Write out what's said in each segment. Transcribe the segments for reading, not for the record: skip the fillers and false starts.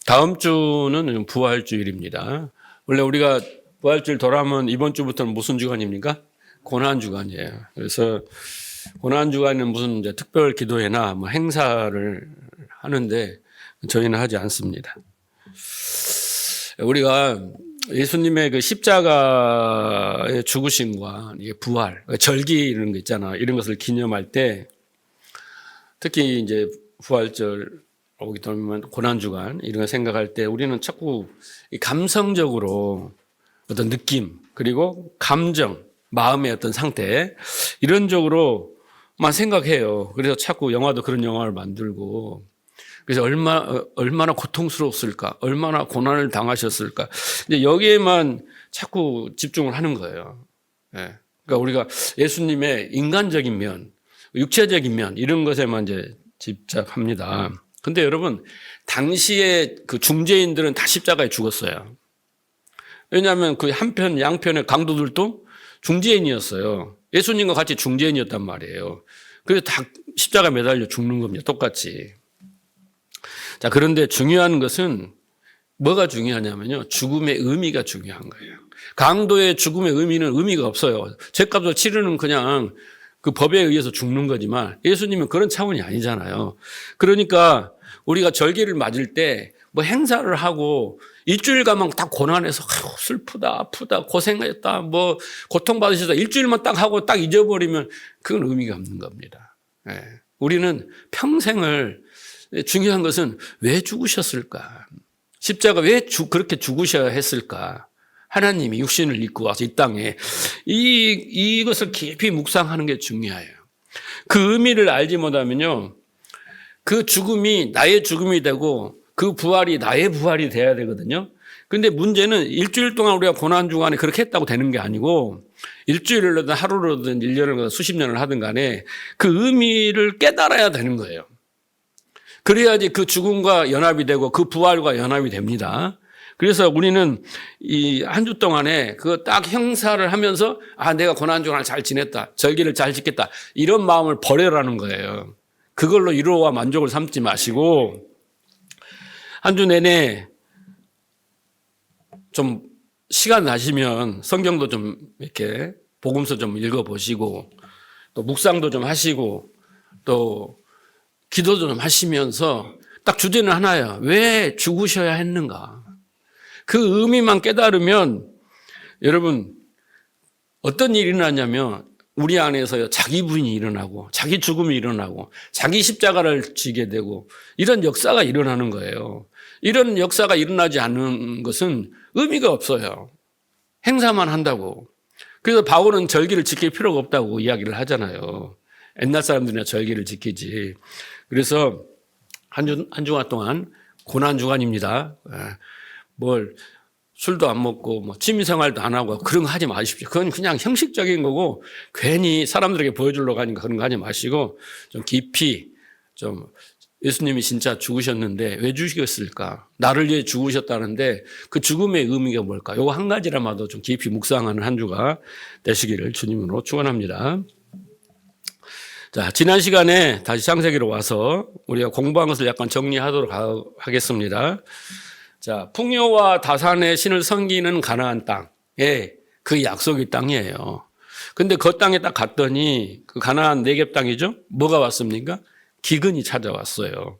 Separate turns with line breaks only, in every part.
다음 주는 부활주일입니다. 원래 우리가 부활주일 돌아오면 이번 주부터는 무슨 주간입니까? 고난주간이에요. 그래서 고난주간은 무슨 이제 특별 기도회나 뭐 행사를 하는데 저희는 하지 않습니다. 우리가 예수님의 그 십자가의 죽으심과 부활, 절기 이런 거 있잖아. 이런 것을 기념할 때 특히 이제 부활절 오기 되면 고난주간 이런 거 생각할 때 우리는 자꾸 감성적으로 어떤 느낌 그리고 감정, 마음의 어떤 상태 이런 쪽으로만 생각해요. 그래서 자꾸 영화도 그런 영화를 만들고 그래서 얼마나 고통스러웠을까, 얼마나 고난을 당하셨을까. 이제 여기에만 자꾸 집중을 하는 거예요. 예. 그러니까 우리가 예수님의 인간적인 면, 육체적인 면 이런 것에만 이제 집착합니다. 근데 여러분, 당시에 그 중재인들은 다 십자가에 죽었어요. 왜냐하면 그 한편, 양편의 강도들도 중재인이었어요. 예수님과 같이 중재인이었단 말이에요. 그래서 다 십자가에 매달려 죽는 겁니다. 똑같이. 자, 그런데 중요한 것은 뭐가 중요하냐면요. 죽음의 의미가 중요한 거예요. 강도의 죽음의 의미는 의미가 없어요. 죄값을 치르는 그냥 그 법에 의해서 죽는 거지만 예수님은 그런 차원이 아니잖아요. 그러니까 우리가 절기를 맞을 때 뭐 행사를 하고 일주일간만 딱 고난해서 슬프다, 아프다, 고생했다, 뭐 고통받으셨다 일주일만 딱 하고 딱 잊어버리면 그건 의미가 없는 겁니다. 예. 우리는 평생을 중요한 것은 왜 죽으셨을까? 십자가 왜 그렇게 죽으셔야 했을까? 하나님이 육신을 입고 와서 이 땅에 이것을 깊이 묵상하는 게 중요해요. 그 의미를 알지 못하면요. 그 죽음이 나의 죽음이 되고 그 부활이 나의 부활이 돼야 되거든요. 근데 문제는 일주일 동안 우리가 고난주간에 그렇게 했다고 되는 게 아니고 일주일이든 하루로든 1년을 수십 년을 하든 간에 그 의미를 깨달아야 되는 거예요. 그래야지 그 죽음과 연합이 되고 그 부활과 연합이 됩니다. 그래서 우리는 이 한 주 동안에 그 딱 행사를 하면서 내가 고난주간을 잘 지냈다. 절기를 잘 지켰다. 이런 마음을 버려라는 거예요. 그걸로 위로와 만족을 삼지 마시고 한 주 내내 좀 시간 나시면 성경도 좀 이렇게 복음서 좀 읽어보시고 또 묵상도 좀 하시고 또 기도도 좀 하시면서 딱 주제는 하나예요. 왜 죽으셔야 했는가? 그 의미만 깨달으면 여러분 어떤 일이 일어나냐면 우리 안에서 자기 부인이 일어나고 자기 죽음이 일어나고 자기 십자가를 지게 되고 이런 역사가 일어나는 거예요. 이런 역사가 일어나지 않는 것은 의미가 없어요. 행사만 한다고. 그래서 바울은 절기를 지킬 필요가 없다고 이야기를 하잖아요. 옛날 사람들이나 절기를 지키지. 그래서 한 주간 동안 고난주간입니다. 뭘 술도 안 먹고 뭐 취미생활도 안 하고 그런 거 하지 마십시오. 그건 그냥 형식적인 거고 괜히 사람들에게 보여주려고 하니까 그런 거 하지 마시고 좀 깊이 좀 예수님이 진짜 죽으셨는데 왜 죽으셨을까? 나를 위해 죽으셨다는데 그 죽음의 의미가 뭘까? 요거 한 가지라마도 좀 깊이 묵상하는 한 주가 되시기를 주님으로 축원합니다. 자, 지난 시간에 다시 창세기로 와서 우리가 공부한 것을 약간 정리하도록 하겠습니다. 자, 풍요와 다산의 신을 섬기는 가나안 땅에 그 약속의 땅이에요. 근데 그 땅에 딱 갔더니 그 가나안 네겝 땅이죠? 뭐가 왔습니까? 기근이 찾아왔어요.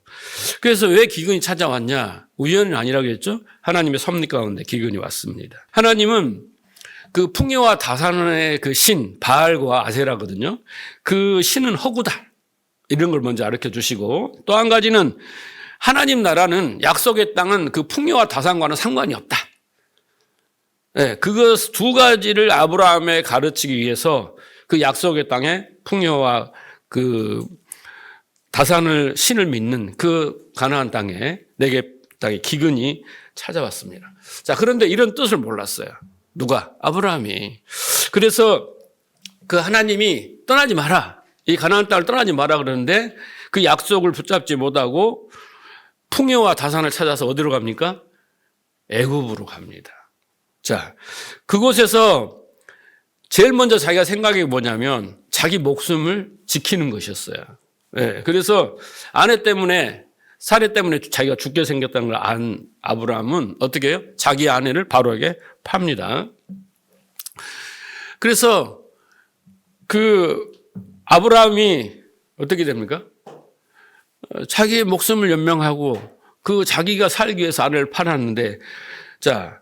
그래서 왜 기근이 찾아왔냐? 우연이 아니라고 했죠? 하나님의 섭리 가운데 기근이 왔습니다. 하나님은 그 풍요와 다산의 그 신, 바알과 아세라거든요. 그 신은 허구다. 이런 걸 먼저 가르쳐 주시고 또 한 가지는 하나님 나라는 약속의 땅은 그 풍요와 다산과는 상관이 없다. 네, 그것 두 가지를 아브라함에 가르치기 위해서 그 약속의 땅에 풍요와 그 다산을 신을 믿는 그 가나안 땅에 네겝 땅에 기근이 찾아왔습니다. 자, 그런데 이런 뜻을 몰랐어요. 누가? 아브라함이. 그래서 그 하나님이 떠나지 마라. 이 가나안 땅을 떠나지 마라 그러는데 그 약속을 붙잡지 못하고 풍요와 다산을 찾아서 어디로 갑니까? 애굽으로 갑니다. 자, 그곳에서 제일 먼저 자기가 생각이 뭐냐면 자기 목숨을 지키는 것이었어요. 네, 그래서 아내 때문에 사례 때문에 자기가 죽게 생겼다는 걸 안 아브라함은 어떻게 해요? 자기 아내를 바로에게 팝니다. 그래서 그 아브라함이 어떻게 됩니까? 자기의 목숨을 연명하고 그 자기가 살기 위해서 아내를 팔았는데, 자,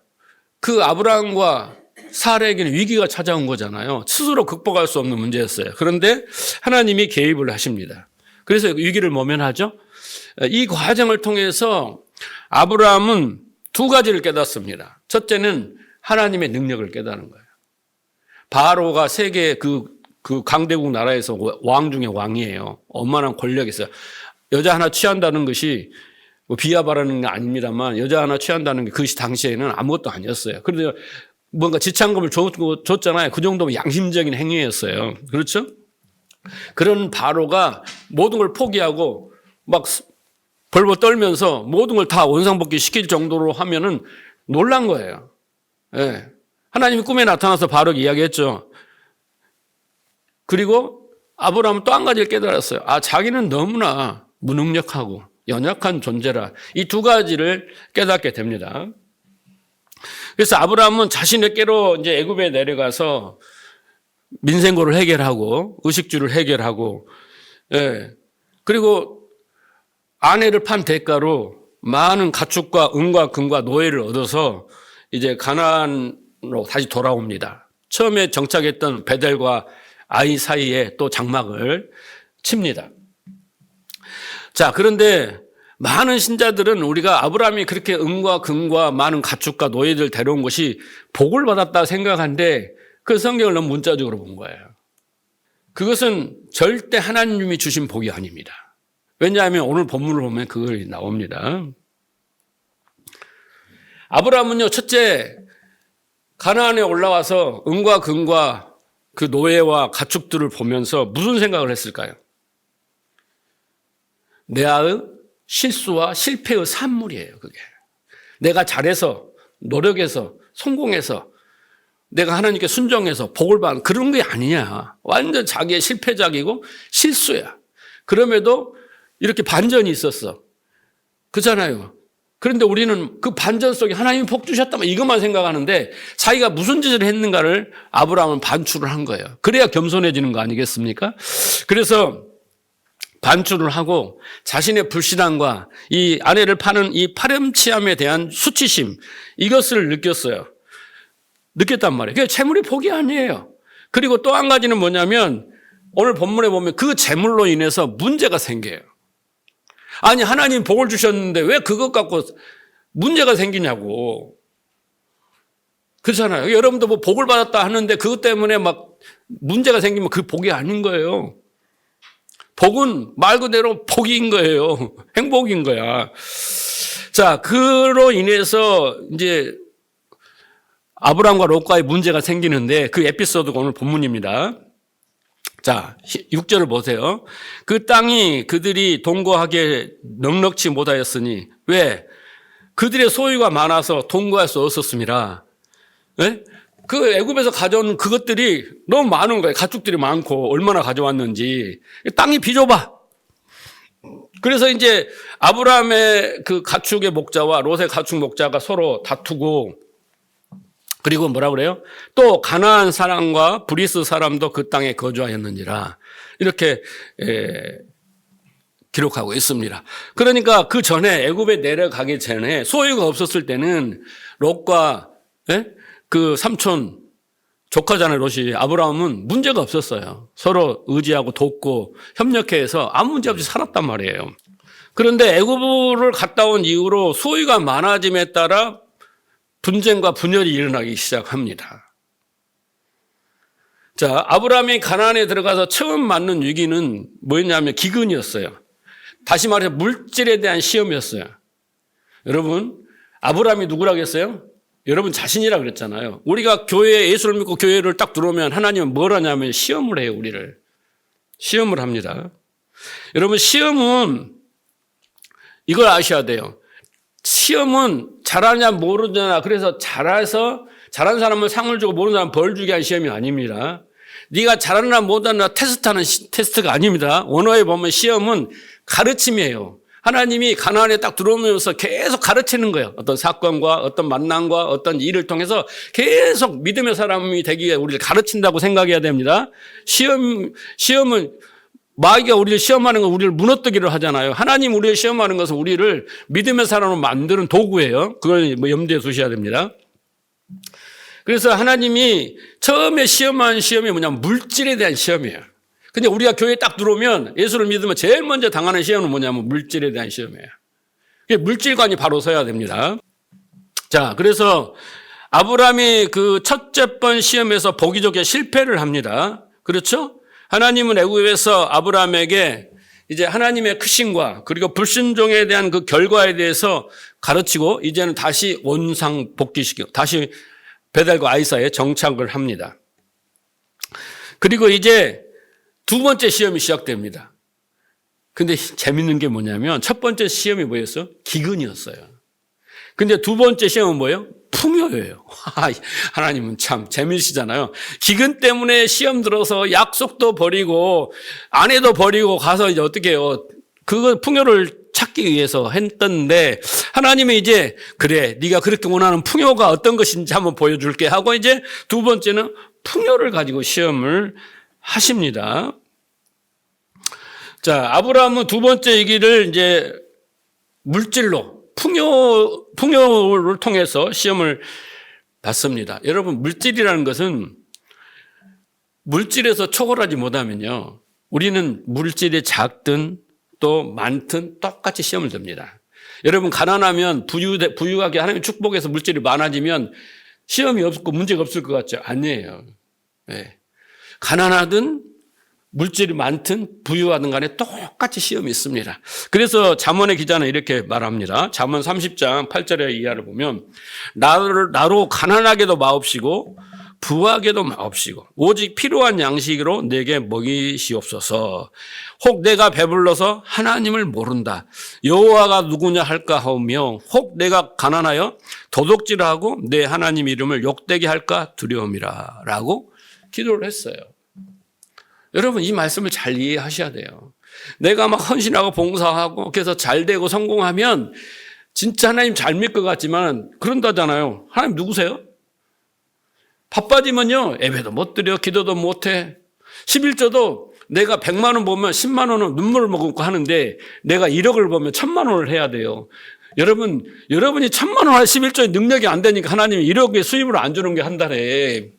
그 아브라함과 사라에게는 위기가 찾아온 거잖아요. 스스로 극복할 수 없는 문제였어요. 그런데 하나님이 개입을 하십니다. 그래서 위기를 모면하죠. 이 과정을 통해서 아브라함은 두 가지를 깨닫습니다. 첫째는 하나님의 능력을 깨닫는 거예요. 바로가 세계 그 강대국 나라에서 왕 중에 왕이에요. 엄청난 권력이 있어요. 여자 하나 취한다는 것이 뭐 비하 바라는 게 아닙니다만 여자 하나 취한다는 게 그 당시에는 아무것도 아니었어요. 그런데 뭔가 지참금을 줬잖아요. 그 정도면 양심적인 행위였어요. 그렇죠? 그런 바로가 모든 걸 포기하고 막 벌벌 떨면서 모든 걸 다 원상복귀 시킬 정도로 하면은 놀란 거예요. 예. 하나님이 꿈에 나타나서 바로에게 이야기했죠. 그리고 아브라함은 또 한 가지를 깨달았어요. 아, 자기는 너무나 무능력하고 연약한 존재라. 이 두 가지를 깨닫게 됩니다. 그래서 아브라함은 자신의께로 이제 애굽에 내려가서 민생고를 해결하고 의식주를 해결하고, 예. 그리고 아내를 판 대가로 많은 가축과 은과 금과 노예를 얻어서 이제 가나안으로 다시 돌아옵니다. 처음에 정착했던 베델과 아이 사이에 또 장막을 칩니다. 자, 그런데 많은 신자들은 우리가 아브라함이 그렇게 은과 금과 많은 가축과 노예들 데려온 것이 복을 받았다 생각하는데 그 성경을 너무 문자적으로 본 거예요. 그것은 절대 하나님이 주신 복이 아닙니다. 왜냐하면 오늘 본문을 보면 그걸 나옵니다. 아브라함은요, 첫째, 가나안에 올라와서 은과 금과 그 노예와 가축들을 보면서 무슨 생각을 했을까요? 내의 실수와 실패의 산물이에요, 그게. 내가 잘해서, 노력해서, 성공해서, 내가 하나님께 순종해서 복을 받는 그런 게 아니냐. 완전 자기의 실패작이고 실수야. 그럼에도 이렇게 반전이 있었어. 그렇잖아요. 그런데 우리는 그 반전 속에 하나님이 복 주셨다면 이것만 생각하는데 자기가 무슨 짓을 했는가를 아브라함은 반추를 한 거예요. 그래야 겸손해지는 거 아니겠습니까? 그래서 반추를 하고 자신의 불신앙과 이 아내를 파는 이 파렴치함에 대한 수치심, 이것을 느꼈단 말이에요. 그게 재물이 복이 아니에요. 그리고 또 한 가지는 뭐냐면 오늘 본문에 보면 그 재물로 인해서 문제가 생겨요. 아니, 하나님 복을 주셨는데 왜 그것 갖고 문제가 생기냐고. 그렇잖아요. 여러분도 뭐 복을 받았다 하는데 그것 때문에 막 문제가 생기면 그 복이 아닌 거예요. 복은 말 그대로 복인 거예요. 행복인 거야. 자, 그로 인해서 이제 아브라함과 롯과의 문제가 생기는데 그 에피소드가 오늘 본문입니다. 자, 6절을 보세요. 그 땅이 그들이 동거하기에 넉넉지 못하였으니 왜? 그들의 소유가 많아서 동거할 수 없었습니다. 네? 그 애굽에서 가져온 그것들이 너무 많은 거예요. 가축들이 많고 얼마나 가져왔는지. 땅이 비좁아. 그래서 이제 아브라함의 그 가축의 목자와 롯의 가축 목자가 서로 다투고, 그리고 뭐라 그래요? 또 가나안 사람과 브리스 사람도 그 땅에 거주하였느니라. 이렇게 기록하고 있습니다. 그러니까 그 전에 애굽에 내려가기 전에 소유가 없었을 때는 롯과 그 삼촌 조카잖아요. 롯이. 아브라함은 문제가 없었어요. 서로 의지하고 돕고 협력해서 아무 문제 없이 살았단 말이에요. 그런데 애굽을 갔다 온 이후로 소유가 많아짐에 따라 분쟁과 분열이 일어나기 시작합니다. 자, 아브라함이 가나안에 들어가서 처음 맞는 위기는 뭐였냐면 기근이었어요. 다시 말해서 물질에 대한 시험이었어요. 여러분, 아브라함이 누구라고 했어요? 여러분 자신이라 그랬잖아요. 우리가 교회에 예수를 믿고 교회를 딱 들어오면 하나님은 뭘 하냐면 시험을 해요, 우리를. 시험을 합니다. 여러분, 시험은 이걸 아셔야 돼요. 시험은 잘하냐 모르냐, 그래서 잘해서 잘한 사람은 상을 주고 모르는 사람은 벌 주게 한 시험이 아닙니다. 네가 잘하나 못하나 테스트하는 테스트가 아닙니다. 원어에 보면 시험은 가르침이에요. 하나님이 가나안에 딱 들어오면서 계속 가르치는 거예요. 어떤 사건과 어떤 만남과 어떤 일을 통해서 계속 믿음의 사람이 되기 위해 우리를 가르친다고 생각해야 됩니다. 시험은 마귀가 우리를 시험하는 건 우리를 무너뜨기를 하잖아요. 하나님 우리를 시험하는 것은 우리를 믿음의 사람으로 만드는 도구예요. 그걸 염두에 두셔야 됩니다. 그래서 하나님이 처음에 시험한 시험이 뭐냐면 물질에 대한 시험이에요. 근데 우리가 교회에 딱 들어오면 예수를 믿으면 제일 먼저 당하는 시험은 뭐냐면 물질에 대한 시험이에요. 물질관이 바로 서야 됩니다. 자, 그래서 아브라함이 그 첫째 번 시험에서 보기 좋게 실패를 합니다. 그렇죠? 하나님은 애굽에서 아브라함에게 이제 하나님의 크심과 그리고 불순종에 대한 그 결과에 대해서 가르치고 이제는 다시 원상복귀시키고 다시 베델과 아이사에 정착을 합니다. 그리고 이제 두 번째 시험이 시작됩니다. 근데 재밌는 게 뭐냐면 첫 번째 시험이 뭐였어요? 기근이었어요. 근데 두 번째 시험은 뭐예요? 풍요예요. 하나님은 참 재미있으시잖아요. 기근 때문에 시험 들어서 약속도 버리고 아내도 버리고 가서 이제 어떻게 해요? 그거 풍요를 찾기 위해서 했던데 하나님이 이제 그래 네가 그렇게 원하는 풍요가 어떤 것인지 한번 보여줄게 하고 이제 두 번째는 풍요를 가지고 시험을 하십니다. 자, 아브라함은 두 번째 얘기를 이제 물질로 풍요를 통해서 시험을 받습니다. 여러분, 물질이라는 것은 물질에서 초월하지 못하면요. 우리는 물질이 작든 또 많든 똑같이 시험을 듭니다. 여러분, 가난하면 부유하게 하나님 축복해서 물질이 많아지면 시험이 없고 문제가 없을 것 같죠? 아니에요. 네. 가난하든 물질이 많든 부유하든 간에 똑같이 시험이 있습니다. 그래서 잠언의 기자는 이렇게 말합니다. 잠언 30장 8절의 이하를 보면 나로 가난하게도 마옵시고 부하게도 마옵시고 오직 필요한 양식으로 내게 먹이시옵소서. 혹 내가 배불러서 하나님을 모른다. 여호와가 누구냐 할까 하며 혹 내가 가난하여 도둑질하고 내 하나님 이름을 욕되게 할까 두려움이라 라고 기도를 했어요. 여러분 이 말씀을 잘 이해하셔야 돼요. 내가 막 헌신하고 봉사하고 그래서 잘 되고 성공하면 진짜 하나님 잘 믿을 것 같지만 그런다잖아요. 하나님 누구세요? 바빠지면요 예배도 못 드려 기도도 못해 11조도 내가 100만 원 보면 10만 원은 눈물을 머금고 하는데 내가 1억을 보면 1000만 원을 해야 돼요. 여러분이 1000만 원 할 11조의 능력이 안 되니까 하나님이 1억의 수입을 안 주는 게 한 달에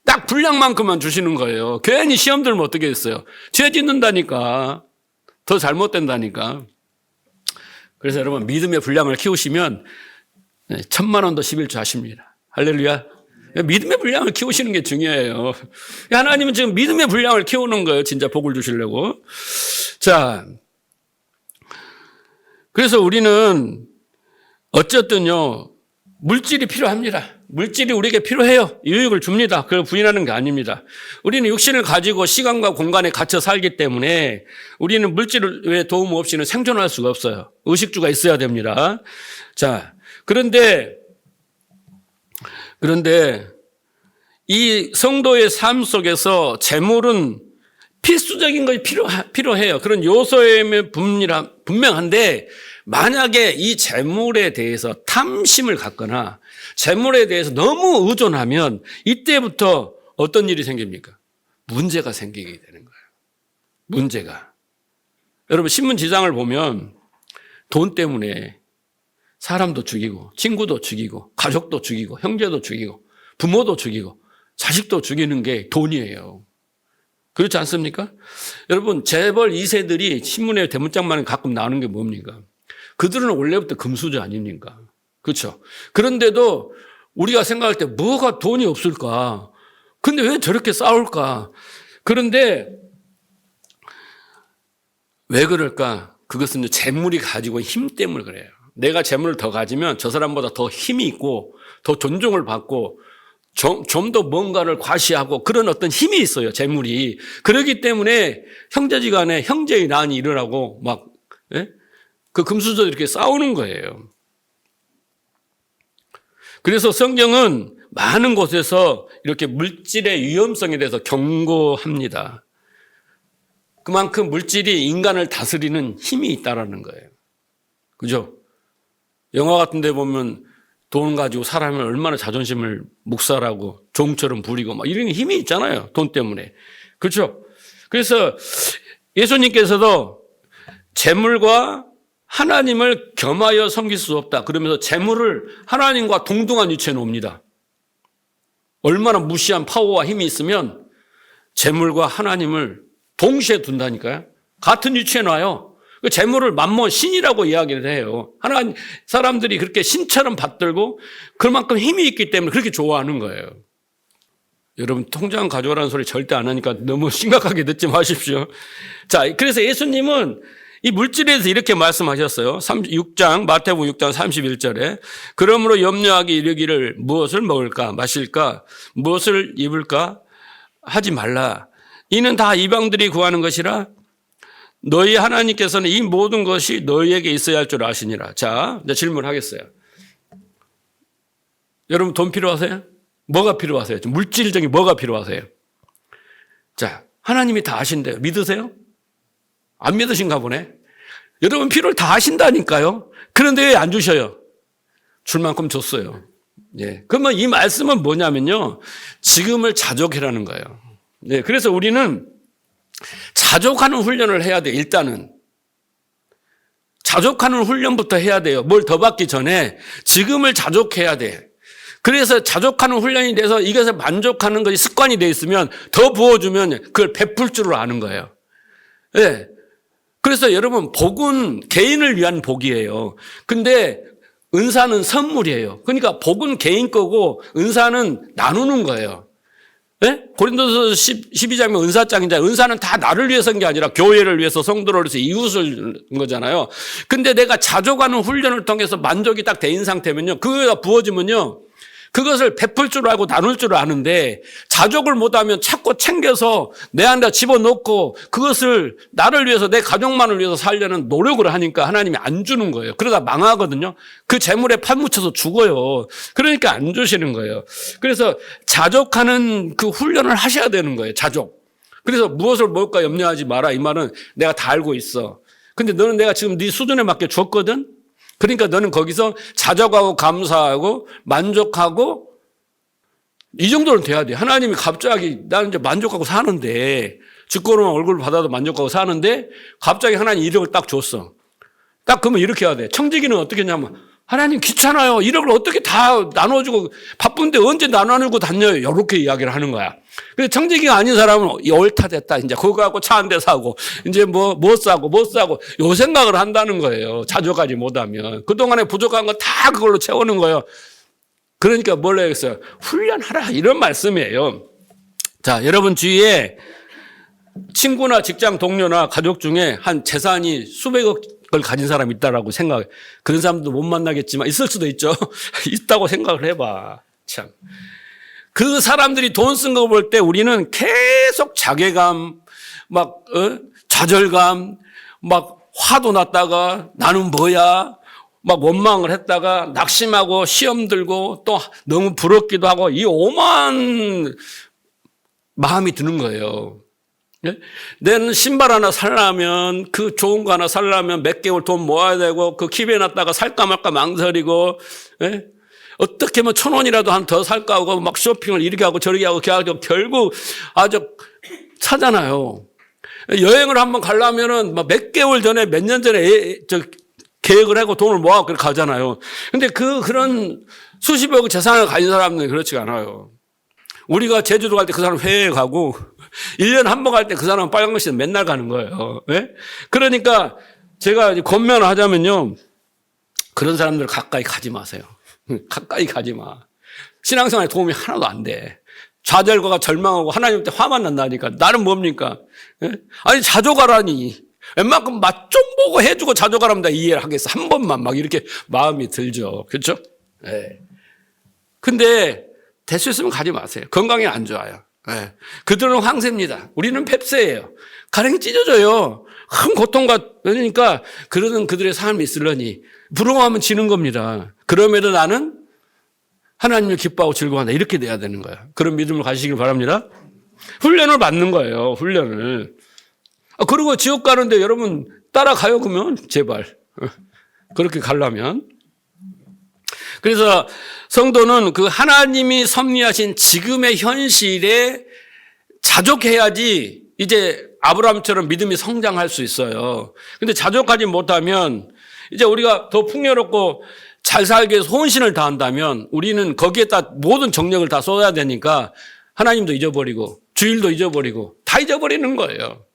딱 분량만큼만 주시는 거예요. 괜히 시험 들면 어떻게 했어요? 죄 짓는다니까. 더 잘못된다니까. 그래서 여러분 믿음의 분량을 키우시면 1000만 원도 11조 하십니다. 할렐루야. 믿음의 분량을 키우시는 게 중요해요. 하나님은 지금 믿음의 분량을 키우는 거예요. 진짜 복을 주시려고. 자, 그래서 우리는 어쨌든요. 물질이 필요합니다. 물질이 우리에게 필요해요. 유익을 줍니다. 그걸 부인하는 게 아닙니다. 우리는 육신을 가지고 시간과 공간에 갇혀 살기 때문에 우리는 물질의 도움 없이는 생존할 수가 없어요. 의식주가 있어야 됩니다. 자, 그런데 이 성도의 삶 속에서 재물은 필수적인 것이 필요해요. 그런 요소임이 분명한데 만약에 이 재물에 대해서 탐심을 갖거나 재물에 대해서 너무 의존하면 이때부터 어떤 일이 생깁니까? 문제가 생기게 되는 거예요. 문제가. 여러분 신문지상을 보면 돈 때문에 사람도 죽이고 친구도 죽이고 가족도 죽이고 형제도 죽이고 부모도 죽이고 자식도 죽이는 게 돈이에요. 그렇지 않습니까? 여러분 재벌 2세들이 신문에 대문짝만 가끔 나오는 게 뭡니까? 그들은 원래부터 금수저 아닙니까? 그렇죠? 그런데도 우리가 생각할 때 뭐가 돈이 없을까? 근데 왜 저렇게 싸울까? 그런데 왜 그럴까? 그것은 재물이 가지고 힘 때문에 그래요. 내가 재물을 더 가지면 저 사람보다 더 힘이 있고 더 존중을 받고 좀 더 뭔가를 과시하고 그런 어떤 힘이 있어요. 재물이. 그렇기 때문에 형제지간에 형제의 난이 일어나고 막 그 금수저들이 이렇게 싸우는 거예요. 그래서 성경은 많은 곳에서 이렇게 물질의 위험성에 대해서 경고합니다. 그만큼 물질이 인간을 다스리는 힘이 있다라는 거예요. 그죠? 영화 같은 데 보면 돈 가지고 사람을 얼마나 자존심을 묵살하고 종처럼 부리고 막 이런 힘이 있잖아요. 돈 때문에. 그렇죠? 그래서 예수님께서도 재물과 하나님을 겸하여 섬길 수 없다. 그러면서 재물을 하나님과 동등한 위치에 놓습니다. 얼마나 무시한 파워와 힘이 있으면 재물과 하나님을 동시에 둔다니까요. 같은 위치에 놔요. 그 재물을 만몬 신이라고 이야기를 해요. 하나님 사람들이 그렇게 신처럼 받들고 그만큼 힘이 있기 때문에 그렇게 좋아하는 거예요. 여러분 통장 가져오라는 소리 절대 안 하니까 너무 심각하게 듣지 마십시오. 자, 그래서 예수님은 이 물질에 대해서 이렇게 말씀하셨어요. 6장 마태복음 6장 31절에 그러므로 염려하기 이르기를 무엇을 먹을까 마실까 무엇을 입을까 하지 말라. 이는 다 이방들이 구하는 것이라 너희 하나님께서는 이 모든 것이 너희에게 있어야 할 줄 아시니라. 자, 이제 질문하겠어요. 여러분 돈 필요하세요? 뭐가 필요하세요? 물질적인 뭐가 필요하세요? 자, 하나님이 다 아신대요. 믿으세요? 안 믿으신가 보네. 여러분 필요를 다 아신다니까요. 그런데 왜 안 주셔요? 줄 만큼 줬어요. 예. 그러면 이 말씀은 뭐냐면요. 지금을 자족해라는 거예요. 예. 그래서 우리는 자족하는 훈련을 해야 돼. 일단은 자족하는 훈련부터 해야 돼요. 뭘 더 받기 전에 지금을 자족해야 돼. 그래서 자족하는 훈련이 돼서 이것에 만족하는 것이 습관이 돼 있으면 더 부어주면 그걸 베풀 줄 아는 거예요. 예. 그래서 여러분 복은 개인을 위한 복이에요. 근데 은사는 선물이에요. 그러니까 복은 개인 거고 은사는 나누는 거예요. 네? 고린도서 12장이면 은사장이잖아요. 은사는 다 나를 위해서 한 게 아니라 교회를 위해서 성도를 위해서 이웃을 한 거잖아요. 근데 내가 자족하는 훈련을 통해서 만족이 딱 돼 있는 상태면요. 그거가 부어지면요. 그것을 베풀 줄 알고 나눌 줄 아는데 자족을 못하면 자꾸 챙겨서 내 안에 집어넣고 그것을 나를 위해서 내 가족만을 위해서 살려는 노력을 하니까 하나님이 안 주는 거예요. 그러다 망하거든요. 그 재물에 파묻혀서 죽어요. 그러니까 안 주시는 거예요. 그래서 자족하는 그 훈련을 하셔야 되는 거예요. 자족. 그래서 무엇을 먹을까 염려하지 마라. 이 말은 내가 다 알고 있어. 근데 너는 내가 지금 네 수준에 맞게 줬거든. 그러니까 너는 거기서 자족하고 감사하고 만족하고 이 정도는 돼야 돼. 하나님이 갑자기 나는 이제 만족하고 사는데 직거로만 얼굴 받아도 만족하고 사는데 갑자기 하나님 1억을 딱 줬어. 딱 그러면 이렇게 해야 돼. 청지기는 어떻게 했냐면 하나님 귀찮아요. 1억을 어떻게 다 나눠주고 바쁜데 언제 나눠주고 다녀요. 이렇게 이야기를 하는 거야. 근데 청지기가 아닌 사람은 옳다 됐다. 이제 그거 갖고 차 한 대 사고 이제 뭐 사고 요 생각을 한다는 거예요. 자족하지 못하면. 그동안에 부족한 거 다 그걸로 채우는 거예요. 그러니까 뭘 해야겠어요? 훈련하라. 이런 말씀이에요. 자, 여러분 주위에 친구나 직장 동료나 가족 중에 한 재산이 수백억 을 가진 사람이 있다라고 생각해. 그런 사람도 못 만나겠지만 있을 수도 있죠. 있다고 생각을 해봐. 참. 그 사람들이 돈 쓴 거 볼 때 우리는 계속 자괴감, 좌절감, 화도 났다가 나는 뭐야? 원망을 했다가 낙심하고 시험 들고 또 너무 부럽기도 하고 이 오만 마음이 드는 거예요. 내는 신발 하나 살려면 그 좋은 거 하나 살려면 몇 개월 돈 모아야 되고 그 킵에 놨다가 살까 말까 망설이고 어떻게 하면 1,000원이라도 한 더 살까 하고 막 쇼핑을 이렇게 하고 저렇게 하고 결국 아주 사잖아요. 여행을 한번 가려면은 몇 개월 전에 몇 년 전에 계획을 하고 돈을 모아서 가잖아요. 근데 그런 수십억 재산을 가진 사람들은 그렇지가 않아요. 우리가 제주도 갈 때 그 사람 회에 가고 1년에 한 번 갈 때 그 사람은 빨간글씨는 맨날 가는 거예요. 네? 그러니까 제가 권면을 하자면요. 그런 사람들 가까이 가지 마세요. 가까이 가지 마. 신앙생활에 도움이 하나도 안 돼. 좌절과 절망하고 하나님한테 화만 난다니까. 나는 뭡니까? 네? 아니 자족하라니. 웬만큼 맛 좀 보고 해주고 자족하라면 나 이해를 하겠어. 한 번만 막 이렇게 마음이 들죠. 그렇죠? 네. 근데 될 수 있으면 가지 마세요. 건강에 안 좋아요. 네. 그들은 황새입니다. 우리는 뱁새예요. 가랭이 찢어져요. 큰 고통과 그러니까 그러는 그들의 삶이 있으려니 부러워하면 지는 겁니다. 그럼에도 나는 하나님을 기뻐하고 즐거워한다. 이렇게 돼야 되는 거예요. 그런 믿음을 가지시길 바랍니다. 훈련을 받는 거예요. 훈련을. 그리고 지옥 가는데 여러분 따라가요 그러면 제발. 그렇게 가려면. 그래서 성도는 그 하나님이 섭리하신 지금의 현실에 자족해야지 이제 아브라함처럼 믿음이 성장할 수 있어요. 근데 자족하지 못하면 이제 우리가 더 풍요롭고 잘 살기 위해서 혼신을 다한다면 우리는 거기에다 모든 정력을 다 쏟아야 되니까 하나님도 잊어버리고 주일도 잊어버리고 다 잊어버리는 거예요.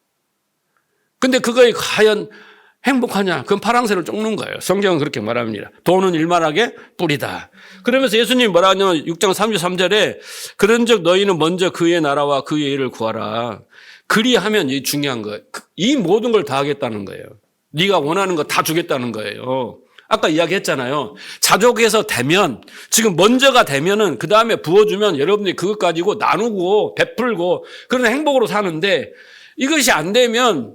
근데 그거에 과연 행복하냐? 그건 파랑새를 쫓는 거예요. 성경은 그렇게 말합니다. 돈은 일만하게 뿌리다. 그러면서 예수님이 뭐라 하냐면 6장 33절에 그런즉 너희는 먼저 그의 나라와 그의 일을 구하라. 그리하면 이 중요한 거예요. 이 모든 걸 다 하겠다는 거예요. 네가 원하는 거 다 주겠다는 거예요. 아까 이야기했잖아요. 자족해서 되면 지금 먼저가 되면은 그 다음에 부어주면 여러분들이 그것 가지고 나누고 베풀고 그런 행복으로 사는데 이것이 안 되면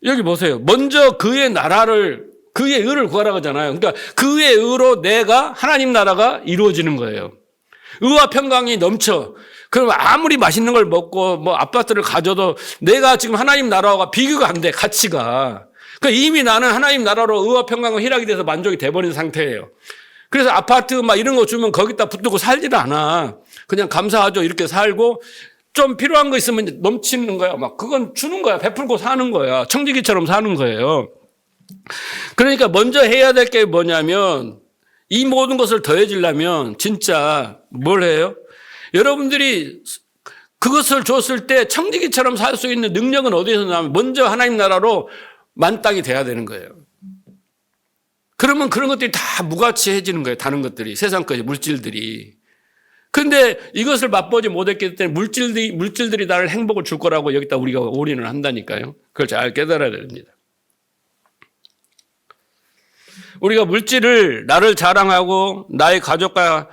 여기 보세요. 먼저 그의 나라를 그의 의를 구하라고 하잖아요. 그러니까 그의 의로 내가 하나님 나라가 이루어지는 거예요. 의와 평강이 넘쳐. 그럼 아무리 맛있는 걸 먹고 뭐 아파트를 가져도 내가 지금 하나님 나라와 비교가 안 돼. 가치가. 그러니까 이미 나는 하나님 나라로 의와 평강과 희락이 돼서 만족이 돼버린 상태예요. 그래서 아파트 막 이런 거 주면 거기다 붙들고 살질 않아. 그냥 감사하죠. 이렇게 살고 좀 필요한 거 있으면 넘치는 거야. 막 그건 주는 거야. 베풀고 사는 거야. 청지기처럼 사는 거예요. 그러니까 먼저 해야 될 게 뭐냐면 이 모든 것을 더해지려면 진짜 뭘 해요? 여러분들이 그것을 줬을 때 청지기처럼 살 수 있는 능력은 어디서 나면 먼저 하나님 나라로 만땅이 돼야 되는 거예요. 그러면 그런 것들이 다 무가치해지는 거예요. 다른 것들이. 세상 것이 물질들이. 그런데 이것을 맛보지 못했기 때문에 물질들이 나를 행복을 줄 거라고 여기다 우리가 올인을 한다니까요. 그걸 잘 깨달아야 됩니다. 우리가 물질을 나를 자랑하고 나의 가족과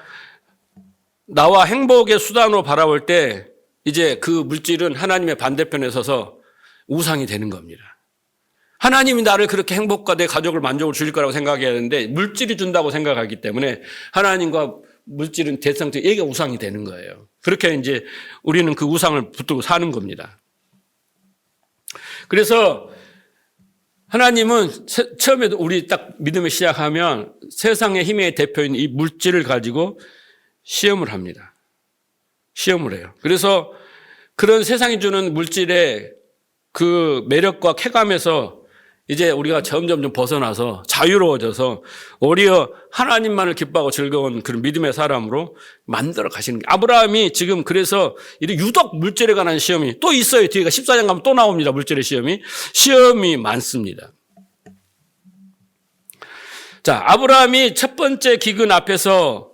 나와 행복의 수단으로 바라볼 때 이제 그 물질은 하나님의 반대편에 서서 우상이 되는 겁니다. 하나님이 나를 그렇게 행복과 내 가족을 만족을 주실 거라고 생각해야 하는데 물질이 준다고 생각하기 때문에 하나님과 물질은 대상적 얘가 우상이 되는 거예요. 그렇게 이제 우리는 그 우상을 붙들고 사는 겁니다. 그래서 하나님은 처음에 우리 딱 믿음을 시작하면 세상의 힘의 대표인 이 물질을 가지고 시험을 합니다. 시험을 해요. 그래서 그런 세상이 주는 물질의 그 매력과 쾌감에서 이제 우리가 점점 좀 벗어나서 자유로워져서 오히려 하나님만을 기뻐하고 즐거운 그런 믿음의 사람으로 만들어 가시는 게 아브라함이 지금 그래서 유독 물질에 관한 시험이 또 있어요. 뒤에가 14장 가면 또 나옵니다. 물질의 시험이 많습니다. 자, 아브라함이 첫 번째 기근 앞에서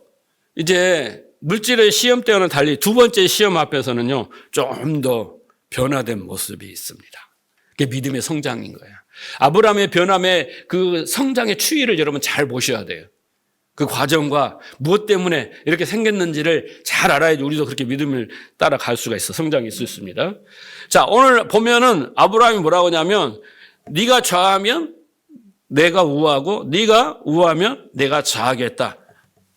이제 물질의 시험 때와는 달리 두 번째 시험 앞에서는요 좀 더 변화된 모습이 있습니다. 그게 믿음의 성장인 거예요. 아브라함의 변함의 그 성장의 추이를 여러분 잘 보셔야 돼요. 그 과정과 무엇 때문에 이렇게 생겼는지를 잘 알아야지 우리도 그렇게 믿음을 따라갈 수가 있어. 성장이 있을 수 있습니다. 자, 오늘 보면은 아브라함이 뭐라고 하냐면 네가 좌하면 내가 우하고 네가 우하면 내가 좌하겠다.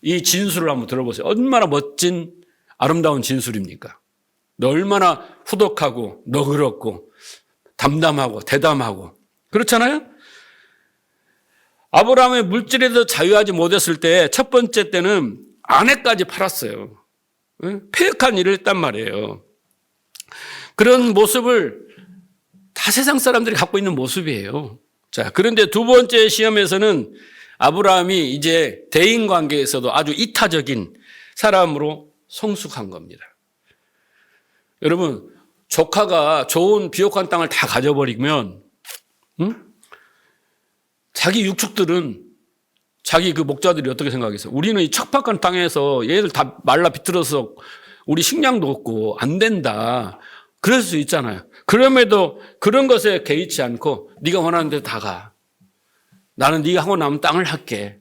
이 진술을 한번 들어보세요. 얼마나 멋진 아름다운 진술입니까? 너 얼마나 후덕하고 너그럽고 담담하고 대담하고 그렇잖아요? 아브라함의 물질에도 자유하지 못했을 때 첫 번째 때는 아내까지 팔았어요. 폐역한 일을 했단 말이에요. 그런 모습을 다 세상 사람들이 갖고 있는 모습이에요. 자, 그런데 두 번째 시험에서는 아브라함이 이제 대인 관계에서도 아주 이타적인 사람으로 성숙한 겁니다. 여러분, 조카가 좋은 비옥한 땅을 다 가져버리면 자기 육축들은 자기 그 목자들이 어떻게 생각했어요? 우리는 이 척박한 땅에서 얘들 다 말라 비틀어서 우리 식량도 없고 안 된다. 그럴 수 있잖아요. 그럼에도 그런 것에 개의치 않고 네가 원하는 데로 다 가. 나는 네가 하고 남은 땅을 할게.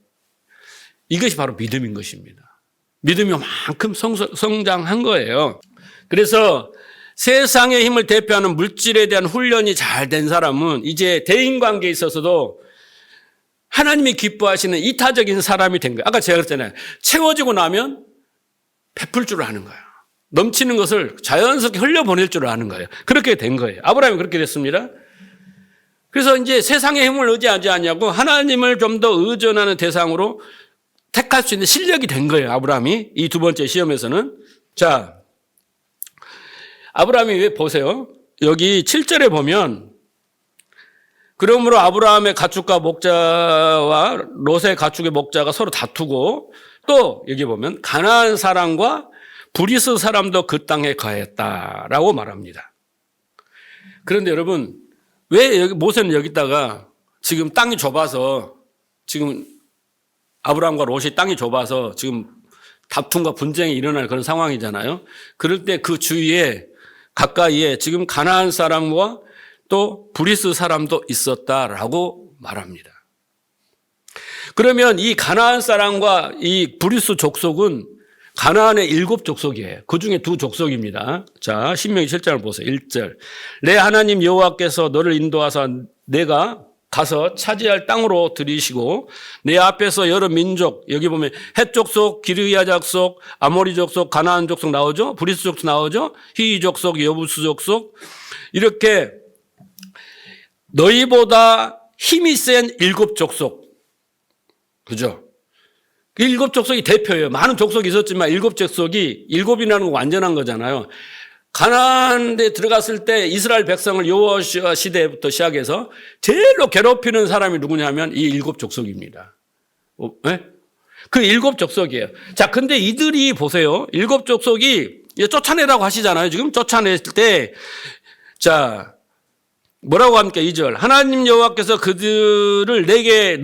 이것이 바로 믿음인 것입니다. 믿음이 만큼 성장한 거예요. 그래서 세상의 힘을 대표하는 물질에 대한 훈련이 잘 된 사람은 이제 대인관계에 있어서도 하나님이 기뻐하시는 이타적인 사람이 된 거예요. 아까 제가 그랬잖아요. 채워지고 나면 베풀 줄 아는 거예요. 넘치는 것을 자연스럽게 흘려보낼 줄 아는 거예요. 그렇게 된 거예요. 아브라함이 그렇게 됐습니다. 그래서 이제 세상의 힘을 의지하지 않냐고 하나님을 좀 더 의존하는 대상으로 택할 수 있는 실력이 된 거예요. 아브라함이 이 두 번째 시험에서는. 자, 아브라함이 왜 보세요. 여기 7절에 보면 그러므로 아브라함의 가축과 목자와 롯의 가축의 목자가 서로 다투고 또 여기 보면 가나안 사람과 브리스 사람도 그 땅에 거했다라고 말합니다. 그런데 여러분 왜 여기 모세는 여기다가 지금 땅이 좁아서 지금 아브라함과 롯이 땅이 좁아서 지금 다툼과 분쟁이 일어날 그런 상황이잖아요. 그럴 때 그 주위에 가까이에 지금 가나안 사람과 또 브리스 사람도 있었다라고 말합니다. 그러면 이 가나안 사람과 이 브리스 족속은 가나안의 7족속이에요. 그 중에 2족속입니다. 자, 신명기 7장을 보세요. 1절. 내 하나님 여호와께서 너를 인도하사 내가 가서 차지할 땅으로 들이시고 내 앞에서 여러 민족, 여기 보면 헷 족속, 기르기야 족속, 아모리 족속, 가나안 족속 나오죠? 브리스 족속 나오죠? 히위 족속, 여부스 족속. 이렇게 너희보다 힘이 센 7족속. 그죠? 그 7족속이 대표예요. 많은 족속이 있었지만 7족속이 7이라는 건 완전한 거잖아요. 가나안에 들어갔을 때 이스라엘 백성을 여호수아 시대부터 시작해서 제일로 괴롭히는 사람이 누구냐면 이 7족속입니다. 네? 그 7족속이에요. 자, 근데 이들이 보세요. 7족속이 쫓아내라고 하시잖아요. 지금 쫓아냈을 때, 자, 뭐라고 합니까? 2절. 하나님 여호와께서 그들을 내게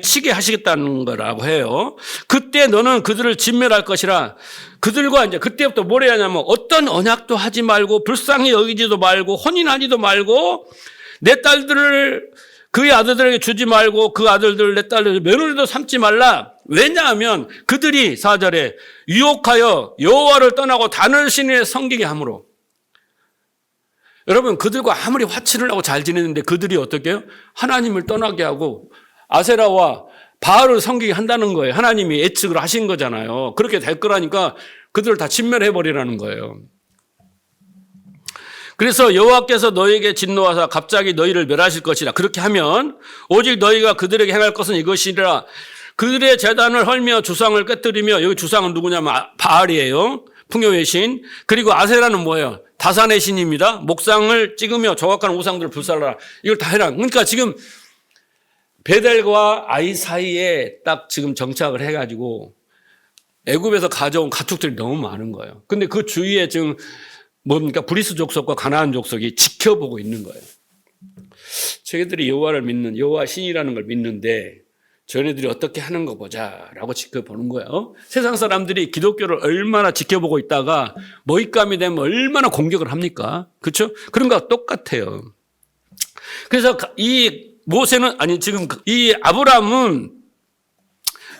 치게 하시겠다는 거라고 해요. 그때 너는 그들을 진멸할 것이라. 그들과 이제 그때부터 뭘 해야 하냐면 어떤 언약도 하지 말고 불쌍히 여기지도 말고 혼인하지도 말고 내 딸들을 그의 아들들에게 주지 말고 그 아들들을 내 딸들 며느리도 삼지 말라. 왜냐하면 그들이 4절에 유혹하여 여호와를 떠나고 다른 신을 섬기게 함으로. 여러분 그들과 아무리 화친을 하고 잘 지내는데 그들이 어떻게 해요? 하나님을 떠나게 하고 아세라와 바알을 섬기게 한다는 거예요. 하나님이 예측을 하신 거잖아요. 그렇게 될 거라니까 그들을 다 진멸해버리라는 거예요. 그래서 여호와께서 너희에게 진노하사 갑자기 너희를 멸하실 것이라. 그렇게 하면 오직 너희가 그들에게 행할 것은 이것이라. 그들의 제단을 헐며 주상을 깨뜨리며, 여기 주상은 누구냐면 바알이에요. 풍요의 신. 그리고 아세라는 뭐예요? 다산의 신입니다. 목상을 찍으며 정확한 우상들을 불살라라. 이걸 다 해라. 그러니까 지금 베델과 아이 사이에 딱 지금 정착을 해가지고 애굽에서 가져온 가축들이 너무 많은 거예요. 근데 그 주위에 지금 뭡니까? 브리스 족속과 가나안 족속이 지켜보고 있는 거예요. 저희들이 여호와를 믿는, 여호와 신이라는 걸 믿는데 저희들이 어떻게 하는 거 보자라고 지켜보는 거예요. 세상 사람들이 기독교를 얼마나 지켜보고 있다가 모잇감이 되면 얼마나 공격을 합니까? 그렇죠? 그런 거와 똑같아요. 그래서 이 모세는, 아니 지금 이 아브라함은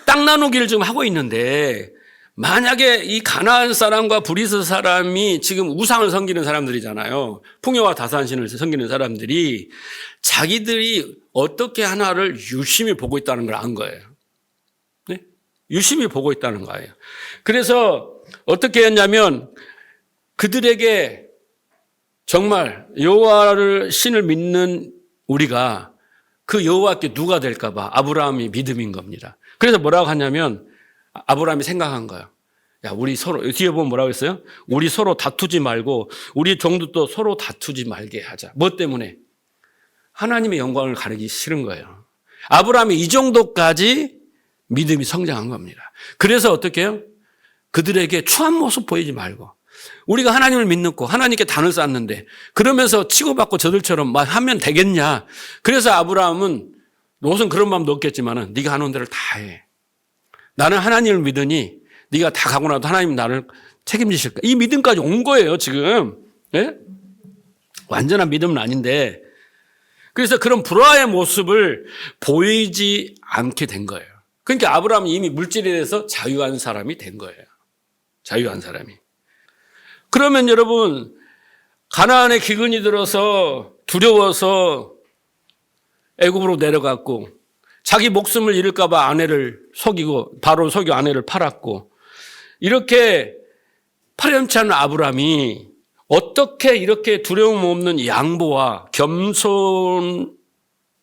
땅 나누기를 지금 하고 있는데 만약에 이 가나안 사람과 브리스 사람이 지금 우상을 섬기는 사람들이잖아요. 풍요와 다산신을 섬기는 사람들이 자기들이 어떻게 하나를 유심히 보고 있다는 걸 안 거예요. 네? 유심히 보고 있다는 거예요. 그래서 어떻게 했냐면 그들에게 정말 여호와를 신을 믿는 우리가 그 여호와께 누가 될까 봐 아브라함이 믿음인 겁니다. 그래서 뭐라고 하냐면 아브라함이 생각한 거예요. 야, 우리 서로, 뒤에 보면 뭐라고 했어요? 우리 서로 다투지 말고 우리 종들도 서로 다투지 말게 하자. 뭐 때문에? 하나님의 영광을 가리기 싫은 거예요. 아브라함이 이 정도까지 믿음이 성장한 겁니다. 그래서 어떻게 해요? 그들에게 추한 모습 보이지 말고 우리가 하나님을 믿고 하나님께 단을 쌓는데 그러면서 치고받고 저들처럼 하면 되겠냐. 그래서 아브라함은 롯은 그런 마음도 없겠지만은 네가 하는 대로 다 해. 나는 하나님을 믿으니 네가 다 가고 나도 하나님 나를 책임지실 거야. 이 믿음까지 온 거예요 지금. 네? 완전한 믿음은 아닌데 그래서 그런 불화의 모습을 보이지 않게 된 거예요. 그러니까 아브라함이 이미 물질에 대해서 자유한 사람이 된 거예요. 자유한 사람이. 그러면 여러분 가나안에 기근이 들어서 두려워서 애굽으로 내려갔고 자기 목숨을 잃을까 봐 아내를 속이고 바로 속여 아내를 팔았고 이렇게 파렴치 않은 아브라함이 어떻게 이렇게 두려움 없는 양보와 겸손을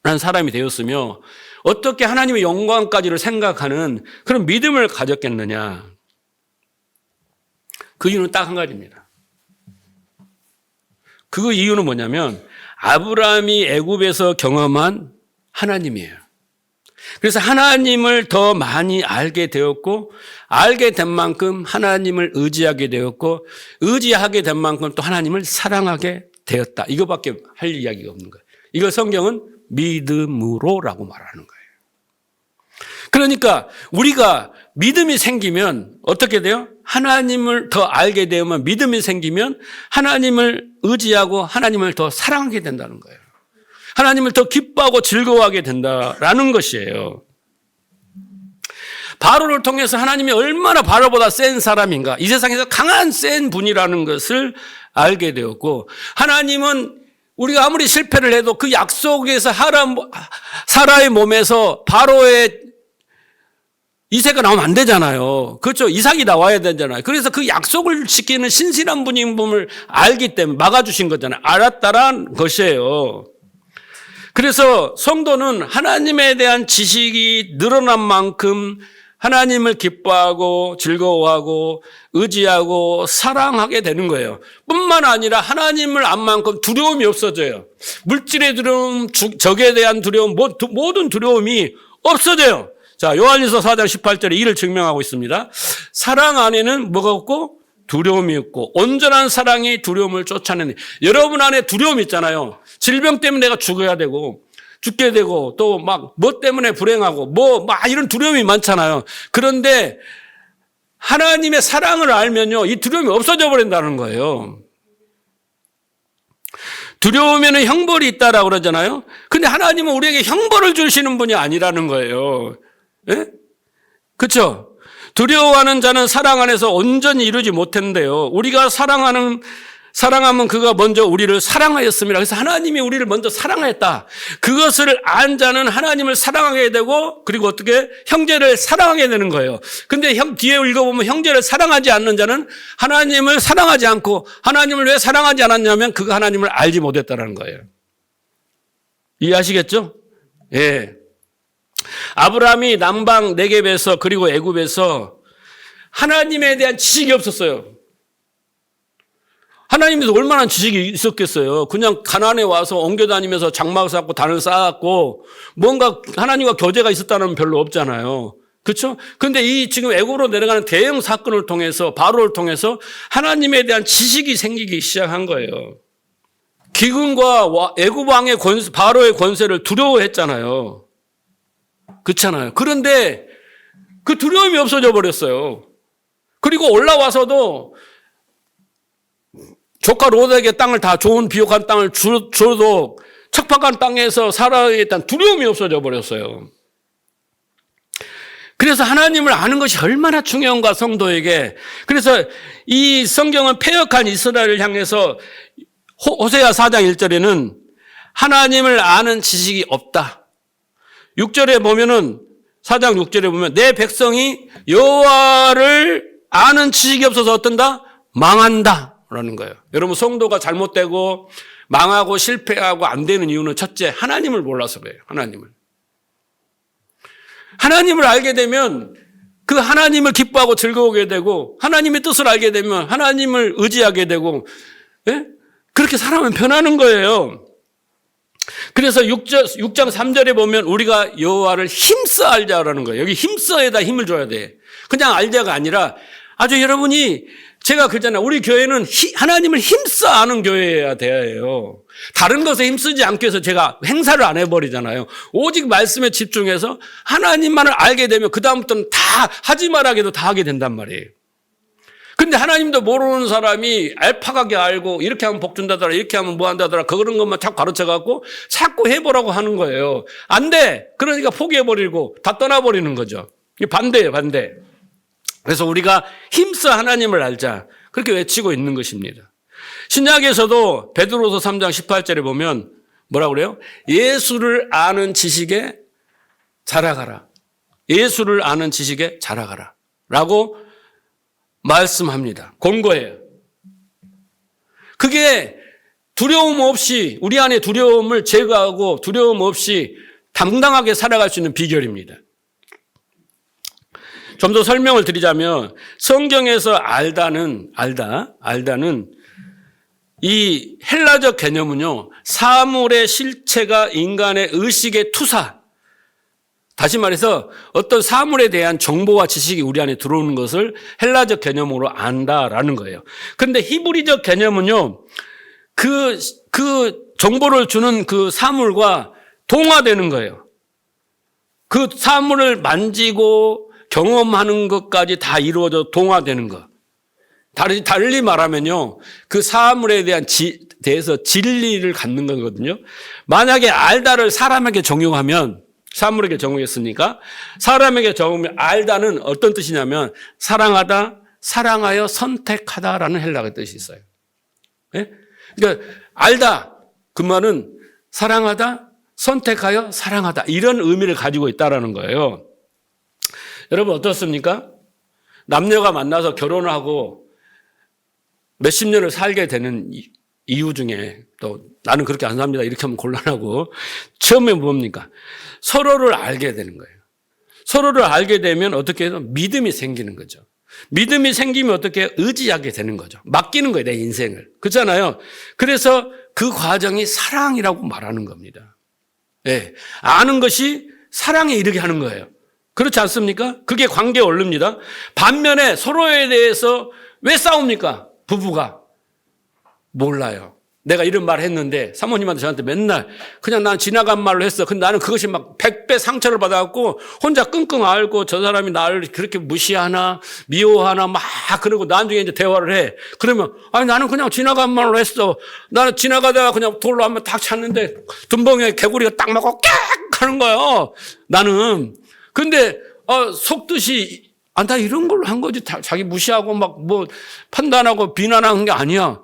사람이 되었으며 어떻게 하나님의 영광까지를 생각하는 그런 믿음을 가졌겠느냐. 그 이유는 딱 한 가지입니다. 그 이유는 뭐냐면 아브라함이 애굽에서 경험한 하나님이에요. 그래서 하나님을 더 많이 알게 되었고 알게 된 만큼 하나님을 의지하게 되었고 의지하게 된 만큼 또 하나님을 사랑하게 되었다. 이거밖에 할 이야기가 없는 거예요. 이걸 성경은 믿음으로라고 말하는 거예요. 그러니까 우리가 믿음이 생기면 어떻게 돼요? 하나님을 더 알게 되면 믿음이 생기면 하나님을 의지하고 하나님을 더 사랑하게 된다는 거예요. 하나님을 더 기뻐하고 즐거워하게 된다라는 것이에요. 바로를 통해서 하나님이 얼마나 바로보다 센 사람인가, 이 세상에서 강한 센 분이라는 것을 알게 되었고, 하나님은 우리가 아무리 실패를 해도 그 약속에서 사라의 몸에서 바로의 이세가 나오면 안 되잖아요. 그렇죠? 이삭이 나와야 되잖아요. 그래서 그 약속을 지키는 신실한 분인 분을 알기 때문에 막아주신 거잖아요. 알았다란 것이에요. 그래서 성도는 하나님에 대한 지식이 늘어난 만큼 하나님을 기뻐하고 즐거워하고 의지하고 사랑하게 되는 거예요. 뿐만 아니라 하나님을 안 만큼 두려움이 없어져요. 물질의 두려움, 적에 대한 두려움, 모든 두려움이 없어져요. 자, 요한일서 4장 18절에 이를 증명하고 있습니다. 사랑 안에는 뭐가 없고? 두려움이 있고 온전한 사랑이 두려움을 쫓아내는. 여러분 안에 두려움이 있잖아요. 질병 때문에 내가 죽어야 되고 죽게 되고 또 막 뭐 때문에 불행하고 막 이런 두려움이 많잖아요. 그런데 하나님의 사랑을 알면요, 이 두려움이 없어져 버린다는 거예요. 두려우면 형벌이 있다라고 그러잖아요. 근데 하나님은 우리에게 형벌을 주시는 분이 아니라는 거예요. 예? 그렇죠? 두려워하는 자는 사랑 안에서 온전히 이루지 못한대요. 우리가 사랑하면 그가 먼저 우리를 사랑하였습니다. 그래서 하나님이 우리를 먼저 사랑했다. 그것을 안 자는 하나님을 사랑하게 되고 그리고 어떻게 형제를 사랑하게 되는 거예요. 근데 뒤에 읽어보면 형제를 사랑하지 않는 자는 하나님을 사랑하지 않고 하나님을 왜 사랑하지 않았냐면 그가 하나님을 알지 못했다는 거예요. 이해하시겠죠? 예. 아브라함이 남방 네겝에서 그리고 애굽에서 하나님에 대한 지식이 없었어요. 하나님에서 얼마나 지식이 있었겠어요. 그냥 가나안에 와서 옮겨다니면서 장막 쌓고 단을 쌓았고 뭔가 하나님과 교제가 있었다는 별로 없잖아요. 그렇죠? 근데 이 지금 애굽으로 내려가는 대형 사건을 통해서 바로를 통해서 하나님에 대한 지식이 생기기 시작한 거예요. 기근과 애굽 왕의 바로의 권세를 두려워했잖아요. 그렇잖아요. 그런데 그 두려움이 없어져 버렸어요. 그리고 올라와서도 조카 롯에게 땅을 다 좋은 비옥한 땅을 줘도 척박한 땅에서 살아야겠다는 두려움이 없어져 버렸어요. 그래서 하나님을 아는 것이 얼마나 중요한가 성도에게. 그래서 이 성경은 패역한 이스라엘을 향해서 호세아 4장 1절에는 하나님을 아는 지식이 없다. 6절에 보면은 4장 6절에 보면 내 백성이 여호와를 아는 지식이 없어서 어떤다? 망한다 라는 거예요. 여러분 성도가 잘못되고 망하고 실패하고 안 되는 이유는 첫째 하나님을 몰라서 그래요. 하나님을 알게 되면 그 하나님을 기뻐하고 즐거우게 되고 하나님의 뜻을 알게 되면 하나님을 의지하게 되고 예? 그렇게 살아가면 변하는 거예요. 그래서 6장 3절에 보면 우리가 여호와를 힘써 알자라는 거예요. 여기 힘써에다 힘을 줘야 돼. 그냥 알자가 아니라 아주 여러분이 제가 그러잖아요. 우리 교회는 하나님을 힘써 아는 교회여야 돼요. 다른 것에 힘쓰지 않기 위해서 제가 행사를 안 해버리잖아요. 오직 말씀에 집중해서 하나님만을 알게 되면 그다음부터는 다 하지 말아도 다 하게 된단 말이에요. 근데 하나님도 모르는 사람이 알파각이 알고 이렇게 하면 복 준다더라 이렇게 하면 뭐 한다더라 그런 것만 자꾸 가르쳐갖고 자꾸 해보라고 하는 거예요. 안 돼. 그러니까 포기해버리고 다 떠나버리는 거죠. 이게 반대예요, 반대. 그래서 우리가 힘써 하나님을 알자 그렇게 외치고 있는 것입니다. 신약에서도 베드로서 3장 18절에 보면 뭐라고 그래요? 예수를 아는 지식에 자라가라. 예수를 아는 지식에 자라가라 라고 말씀합니다. 공고해요. 그게 두려움 없이 우리 안에 두려움을 제거하고 두려움 없이 당당하게 살아갈 수 있는 비결입니다. 좀 더 설명을 드리자면 성경에서 알다는 이 헬라적 개념은요, 사물의 실체가 인간의 의식의 투사, 다시 말해서 어떤 사물에 대한 정보와 지식이 우리 안에 들어오는 것을 헬라적 개념으로 안다라는 거예요. 그런데 히브리적 개념은요, 그 정보를 주는 그 사물과 동화되는 거예요. 그 사물을 만지고 경험하는 것까지 다 이루어져 동화되는 것. 달리 말하면요, 그 사물에 대해서 진리를 갖는 거거든요. 만약에 알다를 사람에게 적용하면, 사물에게 적용했으니까, 사람에게 적용하면 알다는 어떤 뜻이냐면, 사랑하다, 사랑하여 선택하다라는 헬라어 뜻이 있어요. 네? 그러니까, 알다, 그 말은 사랑하다, 선택하여 사랑하다, 이런 의미를 가지고 있다라는 거예요. 여러분 어떻습니까? 남녀가 만나서 결혼하고 몇십 년을 살게 되는 이유 중에 또 나는 그렇게 안 삽니다 이렇게 하면 곤란하고, 처음에 뭡니까? 서로를 알게 되는 거예요. 서로를 알게 되면 어떻게 해서 믿음이 생기는 거죠. 믿음이 생기면 어떻게 의지하게 되는 거죠. 맡기는 거예요, 내 인생을. 그렇잖아요. 그래서 그 과정이 사랑이라고 말하는 겁니다. 예, 아는 것이 사랑에 이르게 하는 거예요. 그렇지 않습니까? 그게 관계에 오릅니다. 반면에 서로에 대해서 왜 싸웁니까? 부부가 몰라요. 내가 이런 말 했는데 사모님한테 저한테 맨날 그냥 난 지나간 말로 했어. 근데 나는 그것이 막 100배 상처를 받아갖고 혼자 끙끙 앓고 저 사람이 나를 그렇게 무시하나 미워하나 막 그러고 나중에 이제 대화를 해. 그러면 아니 나는 그냥 지나간 말로 했어. 나는 지나가다가 그냥 돌로 한번 탁 찼는데 둔벙이에 개구리가 딱 맞고 깍 하는 거예요. 나는. 근데 속뜻이 나 이런 걸로 한 거지. 자기 무시하고 막 뭐 판단하고 비난하는 게 아니야.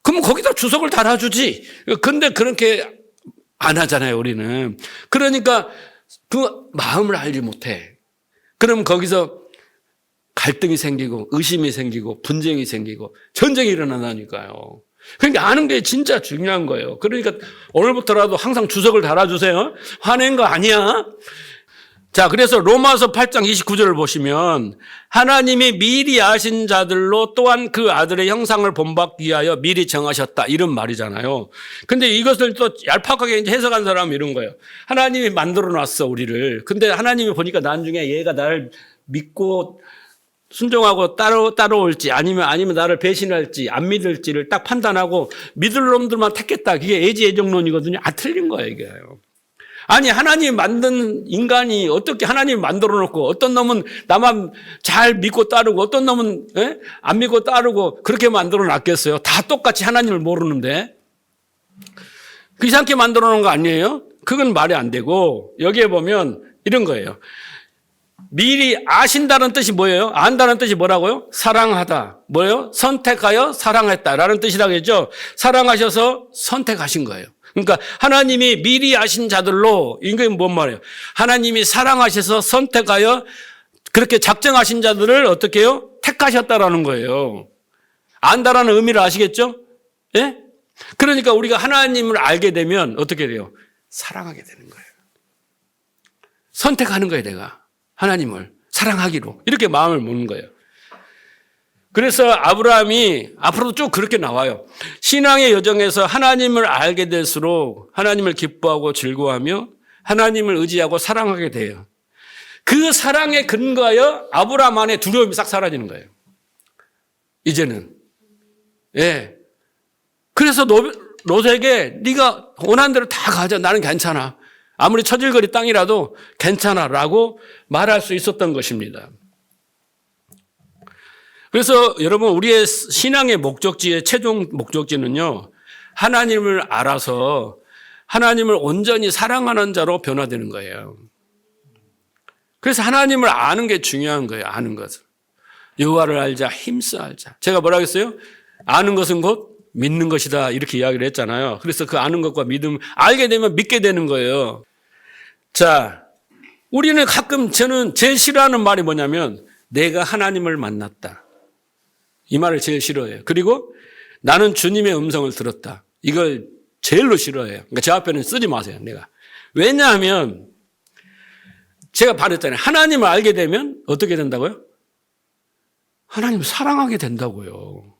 그럼 거기다 주석을 달아주지. 근데 그렇게 안 하잖아요, 우리는. 그러니까 그 마음을 알지 못해. 그럼 거기서 갈등이 생기고 의심이 생기고 분쟁이 생기고 전쟁이 일어나니까요. 그러니까 아는 게 진짜 중요한 거예요. 그러니까 오늘부터라도 항상 주석을 달아주세요. 화낸 거 아니야. 자, 그래서 로마서 8장 29절을 보시면 하나님이 미리 아신 자들로 또한 그 아들의 형상을 본받기 위하여 미리 정하셨다, 이런 말이잖아요. 근데 이것을 또 얄팍하게 이제 해석한 사람은 이런 거예요. 하나님이 만들어 놨어, 우리를. 근데 하나님이 보니까 나중에 얘가 나를 믿고 순종하고 따라올지 아니면 나를 배신할지 안 믿을지를 딱 판단하고 믿을 놈들만 택했다. 그게 애지애정론이거든요. 틀린 거예요, 이게. 아니, 하나님 만든 인간이 어떻게 하나님 만들어 놓고 어떤 놈은 나만 잘 믿고 따르고 어떤 놈은 안 믿고 따르고 그렇게 만들어 놨겠어요? 다 똑같이 하나님을 모르는데. 그 이상하게 만들어 놓은 거 아니에요? 그건 말이 안 되고, 여기에 보면 이런 거예요. 미리 아신다는 뜻이 뭐예요? 안다는 뜻이 뭐라고요? 사랑하다. 뭐예요? 선택하여 사랑했다라는 뜻이라고 했죠. 사랑하셔서 선택하신 거예요. 그러니까 하나님이 미리 아신 자들로, 이게 뭔 말이에요? 하나님이 사랑하셔서 선택하여 그렇게 작정하신 자들을 어떻게 해요? 택하셨다라는 거예요. 안다라는 의미를 아시겠죠? 예? 그러니까 우리가 하나님을 알게 되면 어떻게 돼요? 사랑하게 되는 거예요. 선택하는 거예요, 내가. 하나님을 사랑하기로. 이렇게 마음을 먹는 거예요. 그래서 아브라함이 앞으로도 쭉 그렇게 나와요. 신앙의 여정에서 하나님을 알게 될수록 하나님을 기뻐하고 즐거워하며 하나님을 의지하고 사랑하게 돼요. 그 사랑에 근거하여 아브라함 안에 두려움이 싹 사라지는 거예요. 이제는. 예. 그래서 롯에게 네가 원하는 대로 다 가져. 나는 괜찮아. 아무리 처질거리 땅이라도 괜찮아라고 말할 수 있었던 것입니다. 그래서 여러분, 우리의 신앙의 목적지의 최종 목적지는요, 하나님을 알아서 하나님을 온전히 사랑하는 자로 변화되는 거예요. 그래서 하나님을 아는 게 중요한 거예요. 아는 것을. 여호와를 알자, 힘써 알자. 제가 뭐라고 했어요? 아는 것은 곧 믿는 것이다, 이렇게 이야기를 했잖아요. 그래서 그 아는 것과 믿음, 알게 되면 믿게 되는 거예요. 자, 우리는 가끔, 저는 제일 싫어하는 말이 뭐냐면 내가 하나님을 만났다, 이 말을 제일 싫어해요. 그리고 나는 주님의 음성을 들었다. 이걸 제일로 싫어해요. 그러니까 제 앞에는 쓰지 마세요, 내가. 왜냐하면 제가 말했잖아요. 하나님을 알게 되면 어떻게 된다고요? 하나님을 사랑하게 된다고요.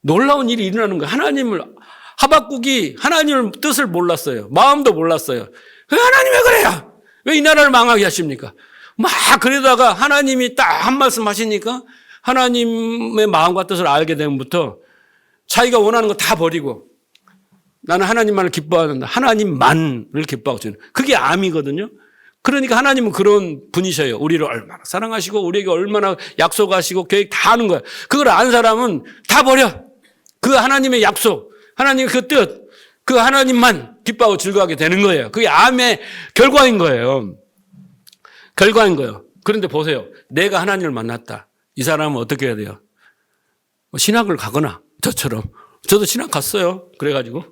놀라운 일이 일어나는 거예요. 하박국이 하나님의 뜻을 몰랐어요. 마음도 몰랐어요. 왜 하나님 왜 그래요? 왜 이 나라를 망하게 하십니까? 막 그러다가 하나님이 딱 한 말씀 하시니까 하나님의 마음과 뜻을 알게 되면부터 자기가 원하는 거 다 버리고 나는 하나님만을 기뻐하는다. 하나님만을 기뻐하고 있는 그게 암이거든요. 그러니까 하나님은 그런 분이셔요. 우리를 얼마나 사랑하시고 우리에게 얼마나 약속하시고 계획 다 하는 거야. 그걸 안 사람은 다 버려. 그 하나님의 약속, 하나님의 그 뜻, 그 하나님만 기뻐하고 즐거워하게 되는 거예요. 그게 암의 결과인 거예요. 결과인 거예요. 그런데 보세요. 내가 하나님을 만났다. 이 사람은 어떻게 해야 돼요? 신학을 가거나 저처럼. 저도 신학 갔어요. 그래가지고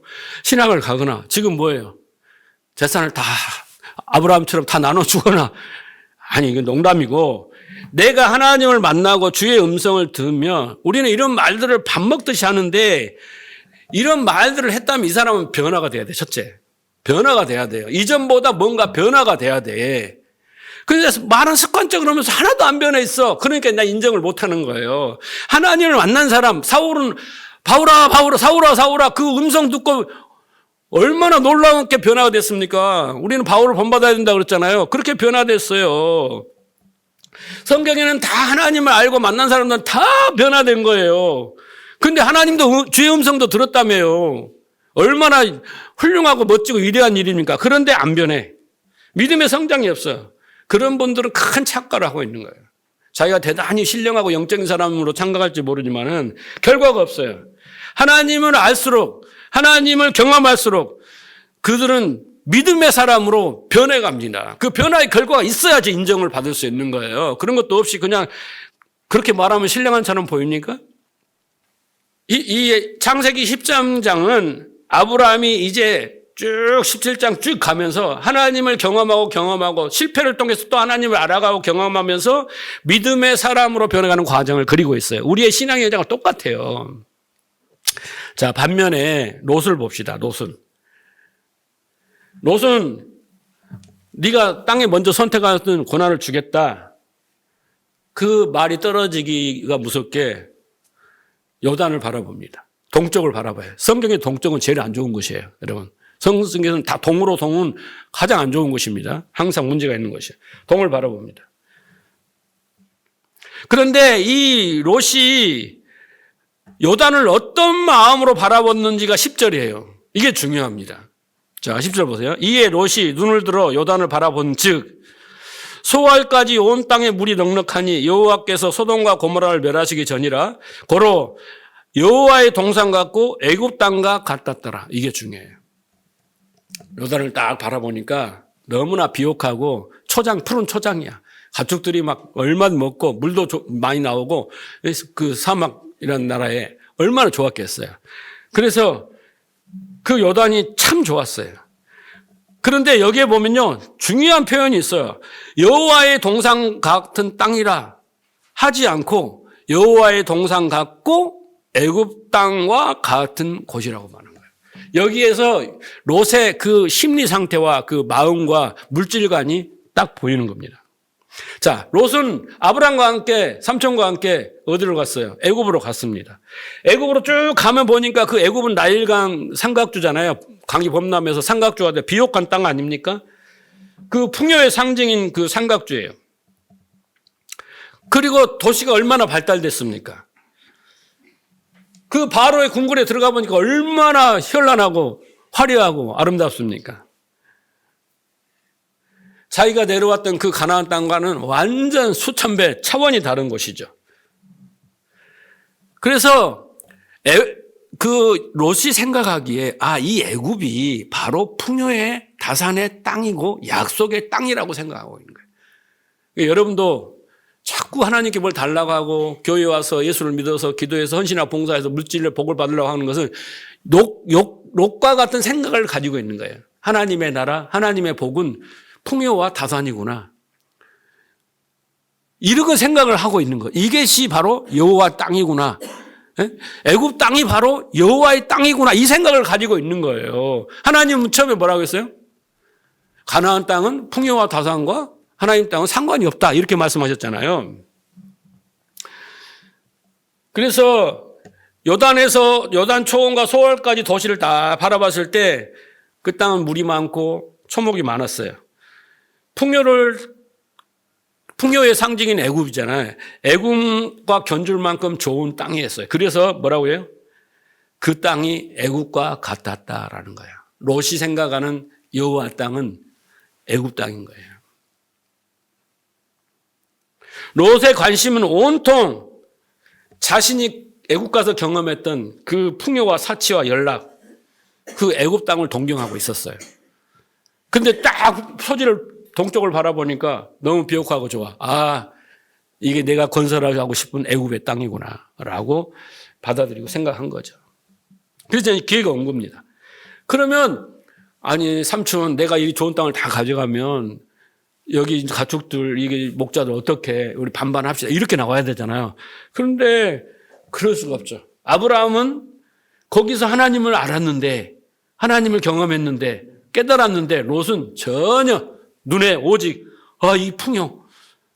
신학을 가거나 지금 뭐예요? 재산을 다 아브라함처럼 다 나눠주거나 아니 이건 농담이고 내가 하나님을 만나고 주의 음성을 들으면 우리는 이런 말들을 밥 먹듯이 하는데 이런 말들을 했다면 이 사람은 변화가 돼야 돼. 첫째. 변화가 돼야 돼요. 이전보다 뭔가 변화가 돼야 돼. 그래서 말은 습관적으로 하면서 하나도 안 변해 있어. 그러니까 나 인정을 못 하는 거예요. 하나님을 만난 사람, 사울은 사울아 그 음성 듣고 얼마나 놀라운게 변화가 됐습니까? 우리는 바울을 본받아야 된다고 그랬잖아요. 그렇게 변화됐어요. 성경에는 다 하나님을 알고 만난 사람들은 다 변화된 거예요. 근데 하나님도 주의 음성도 들었다며요. 얼마나 훌륭하고 멋지고 위대한 일입니까? 그런데 안 변해. 믿음의 성장이 없어요. 그런 분들은 큰 착각을 하고 있는 거예요. 자기가 대단히 신령하고 영적인 사람으로 착각할지 모르지만은 결과가 없어요. 하나님을 알수록 하나님을 경험할수록 그들은 믿음의 사람으로 변해갑니다. 그 변화의 결과가 있어야지 인정을 받을 수 있는 거예요. 그런 것도 없이 그냥 그렇게 말하면 신령한 사람 보입니까? 이 창세기 13장은 아브라함이 이제 쭉 17장 쭉 가면서 하나님을 경험하고 실패를 통해서 또 하나님을 알아가고 경험하면서 믿음의 사람으로 변해가는 과정을 그리고 있어요. 우리의 신앙의 여정은 똑같아요. 자, 반면에 롯을 봅시다. 롯은 네가 땅에 먼저 선택하는 고난을 주겠다. 그 말이 떨어지기가 무섭게 요단을 바라봅니다. 동쪽을 바라봐요. 성경의 동쪽은 제일 안 좋은 곳이에요. 여러분. 성경에서는 다 동은 가장 안 좋은 곳입니다. 항상 문제가 있는 것이에요. 동을 바라봅니다. 그런데 이 롯이 요단을 어떤 마음으로 바라봤는지가 10절이에요. 이게 중요합니다. 자, 10절 보세요. 이에 롯이 눈을 들어 요단을 바라본 즉 소알까지 온 땅에 물이 넉넉하니 여호와께서 소돔과 고모라를 멸하시기 전이라 고로 여호와의 동산 같고 애굽 땅과 같았더라. 이게 중요해요. 요단을 딱 바라보니까 너무나 비옥하고 푸른 초장이야. 가축들이 막 얼마나 먹고 물도 많이 나오고 그 사막이라는 나라에 얼마나 좋았겠어요. 그래서 그 요단이 참 좋았어요. 그런데 여기에 보면요. 중요한 표현이 있어요. 여호와의 동산 같은 땅이라 하지 않고 여호와의 동산 같고 애굽 땅과 같은 곳이라고 말하는 거예요. 여기에서 롯의 그 심리 상태와 그 마음과 물질관이 딱 보이는 겁니다. 자, 롯은 아브람과 함께 삼촌과 함께 어디로 갔어요? 애굽으로 갔습니다. 애굽으로 쭉 가면 보니까 그 애굽은 나일강 삼각주잖아요. 강이 범람해서 삼각주가 돼 비옥한 땅 아닙니까? 그 풍요의 상징인 그 삼각주예요. 그리고 도시가 얼마나 발달됐습니까? 그 바로의 궁궐에 들어가 보니까 얼마나 현란하고 화려하고 아름답습니까? 자기가 내려왔던 그 가나안 땅과는 완전 수천 배 차원이 다른 곳이죠. 그래서 그 롯이 생각하기에 이 애굽이 바로 풍요의 다산의 땅이고 약속의 땅이라고 생각하고 있는 거예요. 여러분도 자꾸 하나님께 뭘 달라고 하고 교회 와서 예수를 믿어서 기도해서 헌신하고 봉사해서 물질을 복을 받으려고 하는 것은 롯과 같은 생각을 가지고 있는 거예요. 하나님의 나라, 하나님의 복은 풍요와 다산이구나. 이렇게 생각을 하고 있는 거예요. 이것이 바로 여호와 땅이구나. 애굽 땅이 바로 여호와의 땅이구나 이 생각을 가지고 있는 거예요. 하나님은 처음에 뭐라고 했어요? 가나안 땅은 풍요와 다산과 하나님 땅은 상관이 없다 이렇게 말씀하셨잖아요. 그래서 요단에서 요단 초원과 소월까지 도시를 다 바라봤을 때 그 땅은 물이 많고 초목이 많았어요. 풍요의 상징인 애굽이잖아요. 애굽과 견줄 만큼 좋은 땅이었어요. 그래서 뭐라고 해요? 그 땅이 애굽과 같았다라는 거예요. 롯이 생각하는 여호와 땅은 애굽 땅인 거예요. 롯의 관심은 온통 자신이 애굽 가서 경험했던 그 풍요와 사치와 연락, 그 애굽 땅을 동경하고 있었어요. 근데 딱 표지를 동쪽을 바라보니까 너무 비옥하고 좋아. 아, 이게 내가 건설하고 싶은 애굽의 땅이구나 라고 받아들이고 생각한 거죠. 그래서 기회가 온 겁니다. 그러면 아니 삼촌 내가 이 좋은 땅을 다 가져가면 여기 가축들 이게 목자들 어떻게 우리 반반합시다 이렇게 나와야 되잖아요. 그런데 그럴 수가 없죠. 아브라함은 거기서 하나님을 알았는데 하나님을 경험했는데 깨달았는데 롯은 전혀 눈에 오직 이 풍요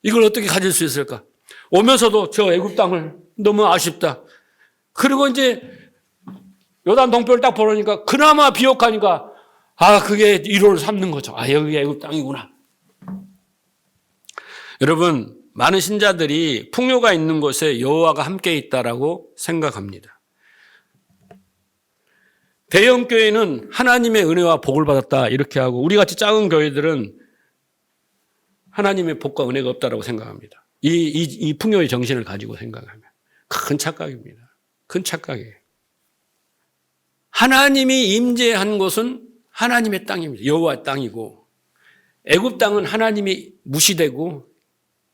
이걸 어떻게 가질 수 있을까? 오면서도 저 애굽 땅을 너무 아쉽다. 그리고 이제 요단 동편을 딱 보니까 그나마 비옥하니까 그게 위로를 삼는 거죠. 여기 애굽 땅이구나. 여러분 많은 신자들이 풍요가 있는 곳에 여호와가 함께 있다라고 생각합니다. 대형 교회는 하나님의 은혜와 복을 받았다 이렇게 하고 우리 같이 작은 교회들은 하나님의 복과 은혜가 없다라고 생각합니다. 이 풍요의 정신을 가지고 생각하면 큰 착각입니다. 큰 착각이에요. 하나님이 임재한 곳은 하나님의 땅입니다. 여호와의 땅이고 애굽 땅은 하나님이 무시되고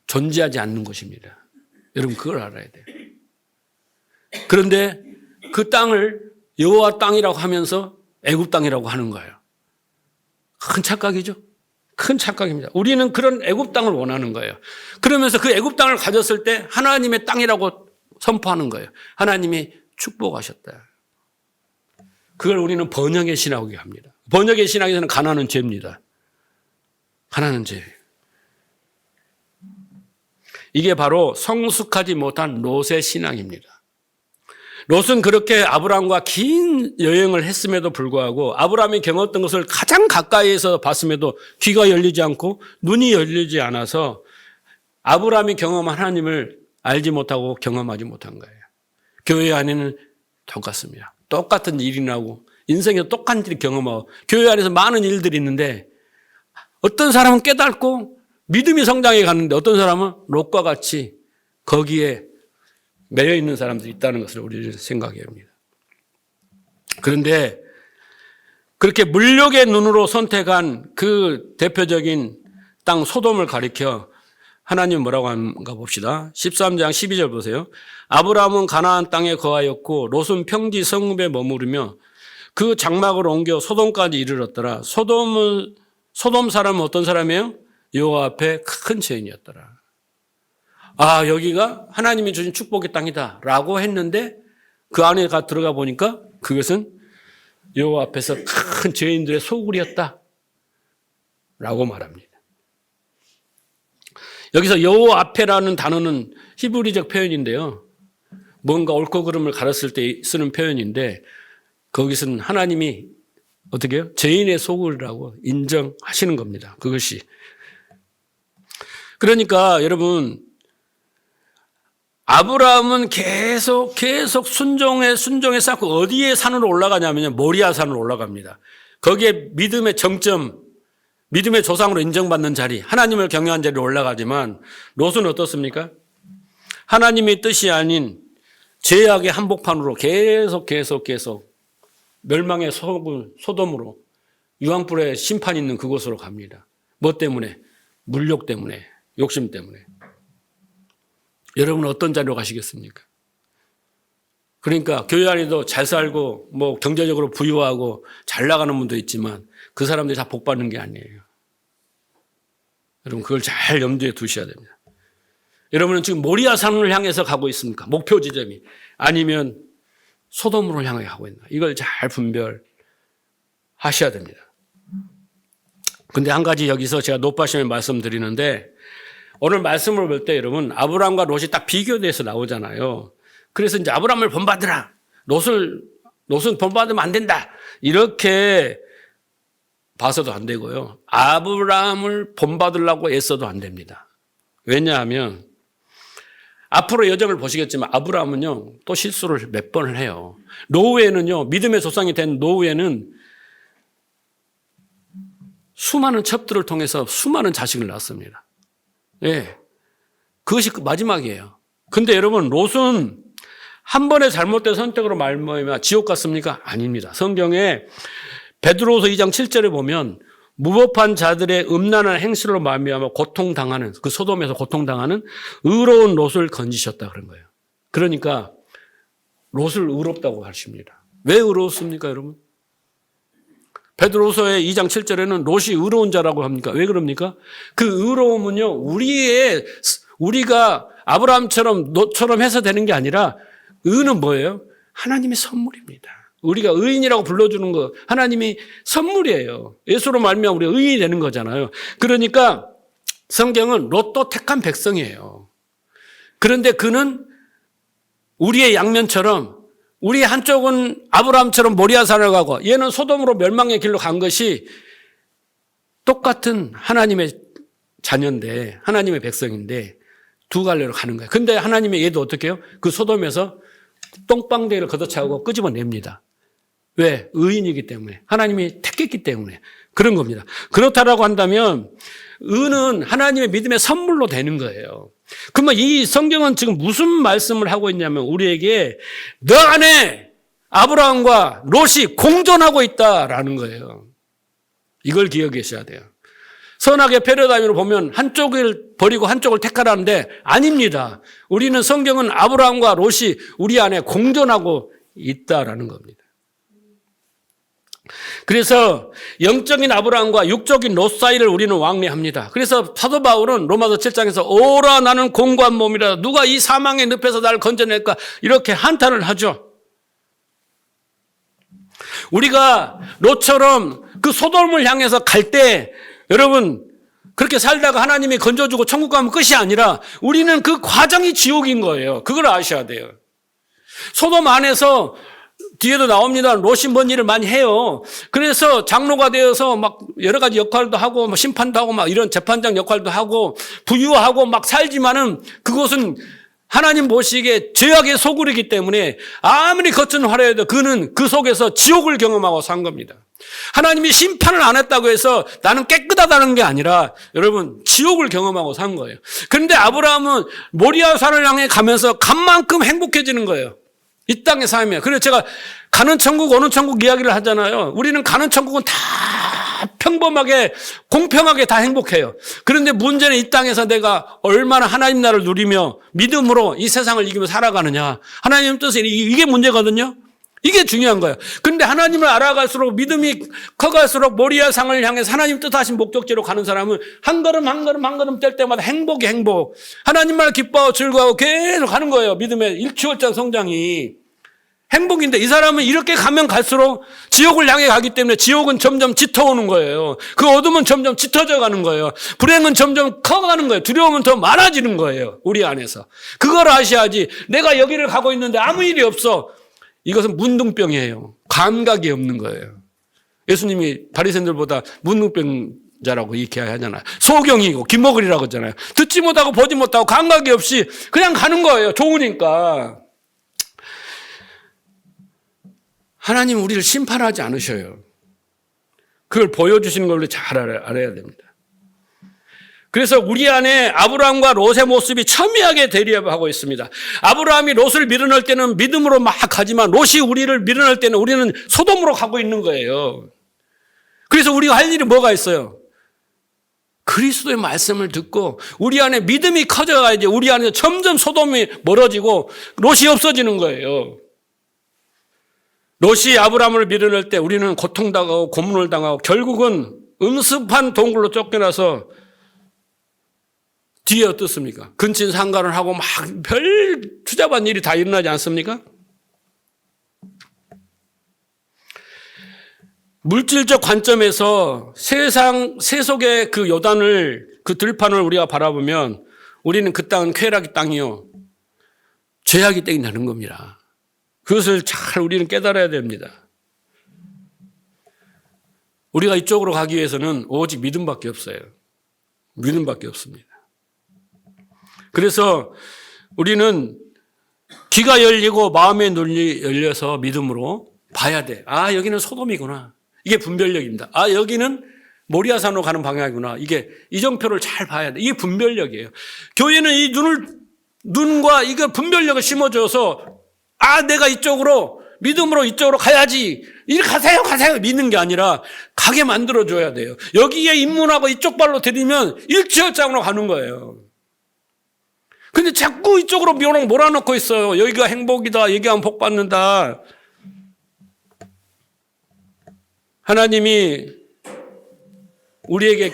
존재하지 않는 곳입니다. 여러분 그걸 알아야 돼요. 그런데 그 땅을 여호와 땅이라고 하면서 애굽 땅이라고 하는 거예요. 큰 착각이죠. 큰 착각입니다. 우리는 그런 애굽 땅을 원하는 거예요. 그러면서 그 애굽 땅을 가졌을 때 하나님의 땅이라고 선포하는 거예요. 하나님이 축복하셨다. 그걸 우리는 번역의 신학이라고 합니다. 번역의 신학에서는 가나안은 죄입니다. 가나안은 죄. 이게 바로 성숙하지 못한 롯의 신앙입니다. 롯은 그렇게 아브라함과 긴 여행을 했음에도 불구하고 아브라함이 경험했던 것을 가장 가까이에서 봤음에도 귀가 열리지 않고 눈이 열리지 않아서 아브라함이 경험한 하나님을 알지 못하고 경험하지 못한 거예요. 교회 안에는 똑같습니다. 똑같은 일이 나고 인생에서 똑같은 일을 경험하고 교회 안에서 많은 일들이 있는데 어떤 사람은 깨닫고 믿음이 성장해 가는데 어떤 사람은 롯과 같이 거기에 매여 있는 사람들이 있다는 것을 우리는 생각해야 합니다. 그런데 그렇게 물욕의 눈으로 선택한 그 대표적인 땅 소돔을 가리켜 하나님 뭐라고 하는가 봅시다. 13장 12절 보세요. 아브라함은 가나안 땅에 거하였고 롯은 평지 성읍에 머무르며 그 장막을 옮겨 소돔까지 이르렀더라. 소돔 사람은 어떤 사람이에요? 여호와 앞에 큰 죄인이었더라. 여기가 하나님이 주신 축복의 땅이다 라고 했는데 그 안에 들어가 보니까 그것은 여호와 앞에서 큰 죄인들의 소굴이었다 라고 말합니다. 여기서 여호와 앞에라는 단어는 히브리적 표현인데요. 뭔가 옳고 그름을 가렸을 때 쓰는 표현인데 거기서는 하나님이 어떻게 해요? 죄인의 소굴이라고 인정하시는 겁니다. 그것이. 그러니까 여러분 아브라함은 계속 순종에 쌓고 어디에 산으로 올라가냐면요. 모리아 산으로 올라갑니다. 거기에 믿음의 정점, 믿음의 조상으로 인정받는 자리, 하나님을 경외한 자리로 올라가지만 롯은 어떻습니까? 하나님의 뜻이 아닌 죄악의 한복판으로 계속 멸망의 소돔으로 유황불의 심판 있는 그곳으로 갑니다. 뭐 때문에? 물욕 때문에, 욕심 때문에. 여러분은 어떤 자리로 가시겠습니까? 그러니까 교회 안에도 잘 살고 뭐 경제적으로 부유하고 잘 나가는 분도 있지만 그 사람들이 다 복 받는 게 아니에요. 여러분 그걸 잘 염두에 두셔야 됩니다. 여러분은 지금 모리아산을 향해서 가고 있습니까? 목표 지점이. 아니면 소돔으로 향해 가고 있나? 이걸 잘 분별하셔야 됩니다. 근데 한 가지 여기서 제가 높아심에 말씀드리는데, 오늘 말씀을 볼 때 여러분, 아브라함과 롯이 딱 비교돼서 나오잖아요. 그래서 이제 아브라함을 본받으라. 롯은 본받으면 안 된다. 이렇게 봐서도 안 되고요. 아브라함을 본받으려고 애써도 안 됩니다. 왜냐하면 앞으로 여정을 보시겠지만 아브라함은요, 또 실수를 몇 번을 해요. 노후에는요, 믿음의 조상이 된 노후에는 수많은 첩들을 통해서 수많은 자식을 낳았습니다. 예. 그것이 마지막이에요. 근데 여러분, 롯은 한 번의 잘못된 선택으로 말미암아 지옥 갔습니까? 아닙니다. 성경에 베드로후서 2장 7절에 보면 무법한 자들의 음란한 행실로 말미암아 고통당하는, 그 소돔에서 고통당하는 의로운 롯을 건지셨다 그런 거예요. 그러니까 롯을 의롭다고 하십니다. 왜 의로웠습니까, 여러분? 베드로후서의 2장 7절에는 롯이 의로운 자라고 합니까? 왜 그럽니까? 그 의로움은요, 우리가 아브라함처럼 롯처럼 해서 되는 게 아니라, 의는 뭐예요? 하나님의 선물입니다. 우리가 의인이라고 불러주는 거 하나님이 선물이에요. 예수로 말미암아 우리가 의인이 되는 거잖아요. 그러니까 성경은 롯도 택한 백성이에요. 그런데 그는 우리의 양면처럼, 우리 한쪽은 아브라함처럼 모리아산을 가고 얘는 소돔으로 멸망의 길로 간 것이 똑같은 하나님의 자녀인데, 하나님의 백성인데 두 갈래로 가는 거예요. 근데 하나님의 얘도 어떻게 해요? 그 소돔에서 똥방대기를 걷어차고 끄집어냅니다. 왜? 의인이기 때문에. 하나님이 택했기 때문에. 그런 겁니다. 그렇다라고 한다면 의는 하나님의 믿음의 선물로 되는 거예요. 그러면 이 성경은 지금 무슨 말씀을 하고 있냐면 우리에게 너 안에 아브라함과 롯이 공존하고 있다라는 거예요. 이걸 기억하셔야 돼요. 선악의 패러다임으로 보면 한쪽을 버리고 한쪽을 택하라는데 아닙니다. 우리는 성경은 아브라함과 롯이 우리 안에 공존하고 있다라는 겁니다. 그래서 영적인 아브라함과 육적인 롯 사이를 우리는 왕래합니다. 그래서 사도 바울은 로마서 7장에서 오라 나는 공고한 몸이라 누가 이 사망의 늪에서 나를 건져낼까 이렇게 한탄을 하죠. 우리가 롯처럼 그 소돔을 향해서 갈 때 여러분 그렇게 살다가 하나님이 건져주고 천국 가면 끝이 아니라 우리는 그 과정이 지옥인 거예요. 그걸 아셔야 돼요. 소돔 안에서 뒤에도 나옵니다. 롯이 뭔 일을 많이 해요. 그래서 장로가 되어서 막 여러 가지 역할도 하고 막 심판도 하고 막 이런 재판장 역할도 하고 부유하고 막 살지만은 그것은 하나님 보시기에 죄악의 소굴이기 때문에 아무리 겉은 화려해도 그는 그 속에서 지옥을 경험하고 산 겁니다. 하나님이 심판을 안 했다고 해서 나는 깨끗하다는 게 아니라 여러분 지옥을 경험하고 산 거예요. 그런데 아브라함은 모리아산을 향해 가면서 간 만큼 행복해지는 거예요. 이 땅의 삶이에요. 그래서 제가 가는 천국 오는 천국 이야기를 하잖아요. 우리는 가는 천국은 다 평범하게 공평하게 다 행복해요. 그런데 문제는 이 땅에서 내가 얼마나 하나님 나라를 누리며 믿음으로 이 세상을 이기며 살아가느냐. 하나님 뜻이 이게 문제거든요. 이게 중요한 거예요. 그런데 하나님을 알아갈수록 믿음이 커갈수록 모리아산을 향해서 하나님 뜻하신 목적지로 가는 사람은 한 걸음 한 걸음 한 걸음 뗄 때마다 행복이 행복. 하나님만 기뻐하고 즐거워하고 계속 가는 거예요. 믿음의 일취월장 성장이. 행복인데 이 사람은 이렇게 가면 갈수록 지옥을 향해 가기 때문에 지옥은 점점 짙어오는 거예요. 그 어둠은 점점 짙어져 가는 거예요. 불행은 점점 커가는 거예요. 두려움은 더 많아지는 거예요. 우리 안에서. 그걸 아셔야지. 내가 여기를 가고 있는데 아무 일이 없어. 이것은 문둥병이에요. 감각이 없는 거예요. 예수님이 바리새인들보다 문둥병자라고 이렇게 하잖아요. 소경이고 김먹으리라고 하잖아요. 듣지 못하고 보지 못하고 감각이 없이 그냥 가는 거예요. 좋으니까. 하나님 우리를 심판하지 않으셔요. 그걸 보여주시는 걸로 잘 알아야 됩니다. 그래서 우리 안에 아브라함과 롯의 모습이 첨예하게 대립하고 있습니다. 아브라함이 롯을 밀어넣을 때는 믿음으로 막 가지만 롯이 우리를 밀어넣을 때는 우리는 소돔으로 가고 있는 거예요. 그래서 우리가 할 일이 뭐가 있어요? 그리스도의 말씀을 듣고 우리 안에 믿음이 커져가야지 우리 안에서 점점 소돔이 멀어지고 롯이 없어지는 거예요. 롯이 아브라함을 밀어넣을 때 우리는 고통당하고 고문을 당하고 결국은 음습한 동굴로 쫓겨나서 뒤에 어떻습니까? 근친상간을 하고 막 별 추잡한 일이 다 일어나지 않습니까? 물질적 관점에서 세속의 그 요단을, 그 들판을 우리가 바라보면 우리는 그 땅은 쾌락의 땅이요, 죄악의 땅이 나는 겁니다. 그것을 잘 우리는 깨달아야 됩니다. 우리가 이쪽으로 가기 위해서는 오직 믿음밖에 없어요. 믿음밖에 없습니다. 그래서 우리는 귀가 열리고 마음의 눈이 열려서 믿음으로 봐야 돼. 아, 여기는 소돔이구나. 이게 분별력입니다. 아, 여기는 모리아산으로 가는 방향이구나. 이게 이정표를 잘 봐야 돼. 이게 분별력이에요. 교회는 이 눈과 이거 분별력을 심어줘서, 아, 내가 이쪽으로, 믿음으로 이쪽으로 가야지. 이리 가세요. 믿는 게 아니라 가게 만들어줘야 돼요. 여기에 입문하고 이쪽 발로 들이면 일치월장으로 가는 거예요. 근데 자꾸 이쪽으로 몰아넣고 있어요. 여기가 행복이다. 여기가 복 받는다. 하나님이 우리에게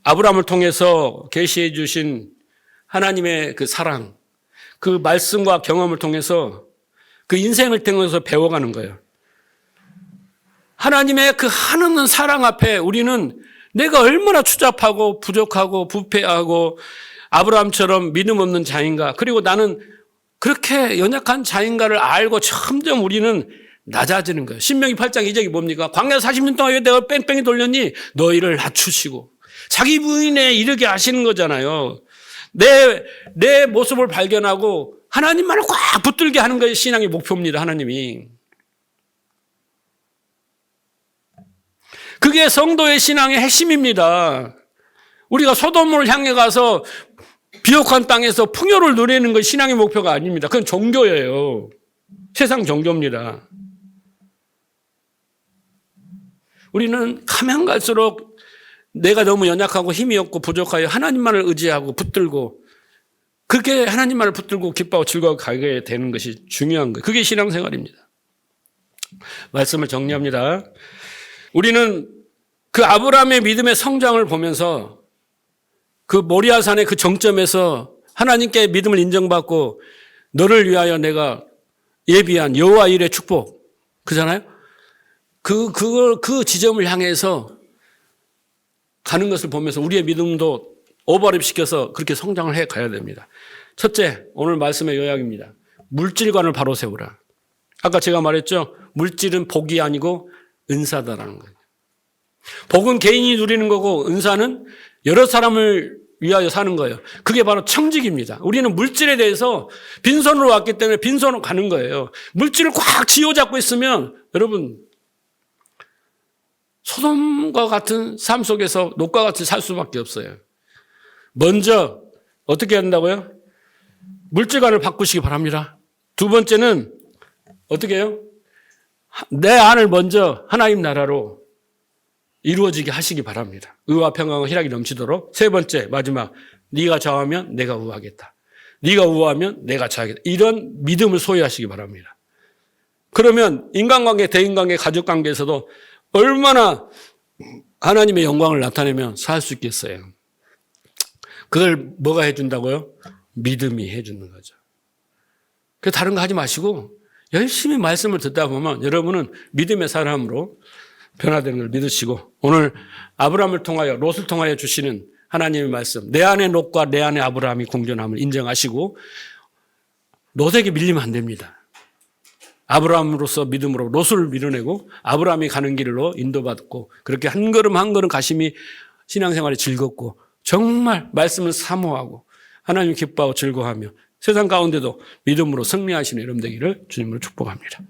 아브라함을 통해서 계시해 주신 하나님의 그 사랑, 그 말씀과 경험을 통해서 그 인생을 통해서 배워가는 거예요. 하나님의 그 한없는 사랑 앞에 우리는 내가 얼마나 추잡하고 부족하고 부패하고 아브라함처럼 믿음 없는 자인가, 그리고 나는 그렇게 연약한 자인가를 알고 점점 우리는 낮아지는 거예요. 신명기 8장 2절이 뭡니까? 광야 40년 동안 왜 내가 뺑뺑이 돌렸니? 너희를 낮추시고 자기 부인에 이르게 하시는 거잖아요. 내 모습을 발견하고 하나님만을 꽉 붙들게 하는 것이 신앙의 목표입니다. 하나님이. 그게 성도의 신앙의 핵심입니다. 우리가 소돔을 향해 가서 비옥한 땅에서 풍요를 누리는 건 신앙의 목표가 아닙니다. 그건 종교예요. 세상 종교입니다. 우리는 가면 갈수록 내가 너무 연약하고 힘이 없고 부족하여 하나님만을 의지하고 붙들고, 그렇게 하나님만을 붙들고 기뻐하고 즐거워하고 가게 되는 것이 중요한 거예요. 그게 신앙생활입니다. 말씀을 정리합니다. 우리는 그 아브라함의 믿음의 성장을 보면서 그 모리아산의 그 정점에서 하나님께 믿음을 인정받고 너를 위하여 내가 예비한 여호와 일의 축복, 그잖아요? 그 지점을 향해서 가는 것을 보면서 우리의 믿음도 오버랩 시켜서 그렇게 성장을 해 가야 됩니다. 첫째, 오늘 말씀의 요약입니다. 물질관을 바로 세우라. 아까 제가 말했죠. 물질은 복이 아니고 은사다라는 거예요. 복은 개인이 누리는 거고 은사는 여러 사람을 위하여 사는 거예요. 그게 바로 청직입니다. 우리는 물질에 대해서 빈손으로 왔기 때문에 빈손으로 가는 거예요. 물질을 꽉 쥐어잡고 있으면 여러분 소돔과 같은 삶 속에서 녹과 같이 살 수밖에 없어요. 먼저 어떻게 한다고요? 물질관을 바꾸시기 바랍니다. 두 번째는 어떻게 해요? 내 안을 먼저 하나님 나라로 이루어지게 하시기 바랍니다. 의와 평강과 희락이 넘치도록. 세 번째, 마지막, 네가 좌우하면 내가 우하겠다. 네가 우하면 내가 좌하겠다. 이런 믿음을 소유하시기 바랍니다. 그러면 인간관계, 대인관계, 가족관계에서도 얼마나 하나님의 영광을 나타내면 살 수 있겠어요. 그걸 뭐가 해준다고요? 믿음이 해주는 거죠. 그래서 다른 거 하지 마시고 열심히 말씀을 듣다 보면 여러분은 믿음의 사람으로 변화되는 걸 믿으시고, 오늘 아브라함을 통하여, 롯을 통하여 주시는 하나님의 말씀, 내 안에 롯과 내 안에 아브라함이 공존함을 인정하시고 롯에게 밀리면 안 됩니다. 아브라함으로서 믿음으로 롯을 밀어내고 아브라함이 가는 길로 인도받고, 그렇게 한 걸음 한 걸음 가심이 신앙생활이 즐겁고 정말 말씀을 사모하고 하나님 기뻐하고 즐거워하며 세상 가운데도 믿음으로 승리하시는 여러분 되기를 주님으로 축복합니다.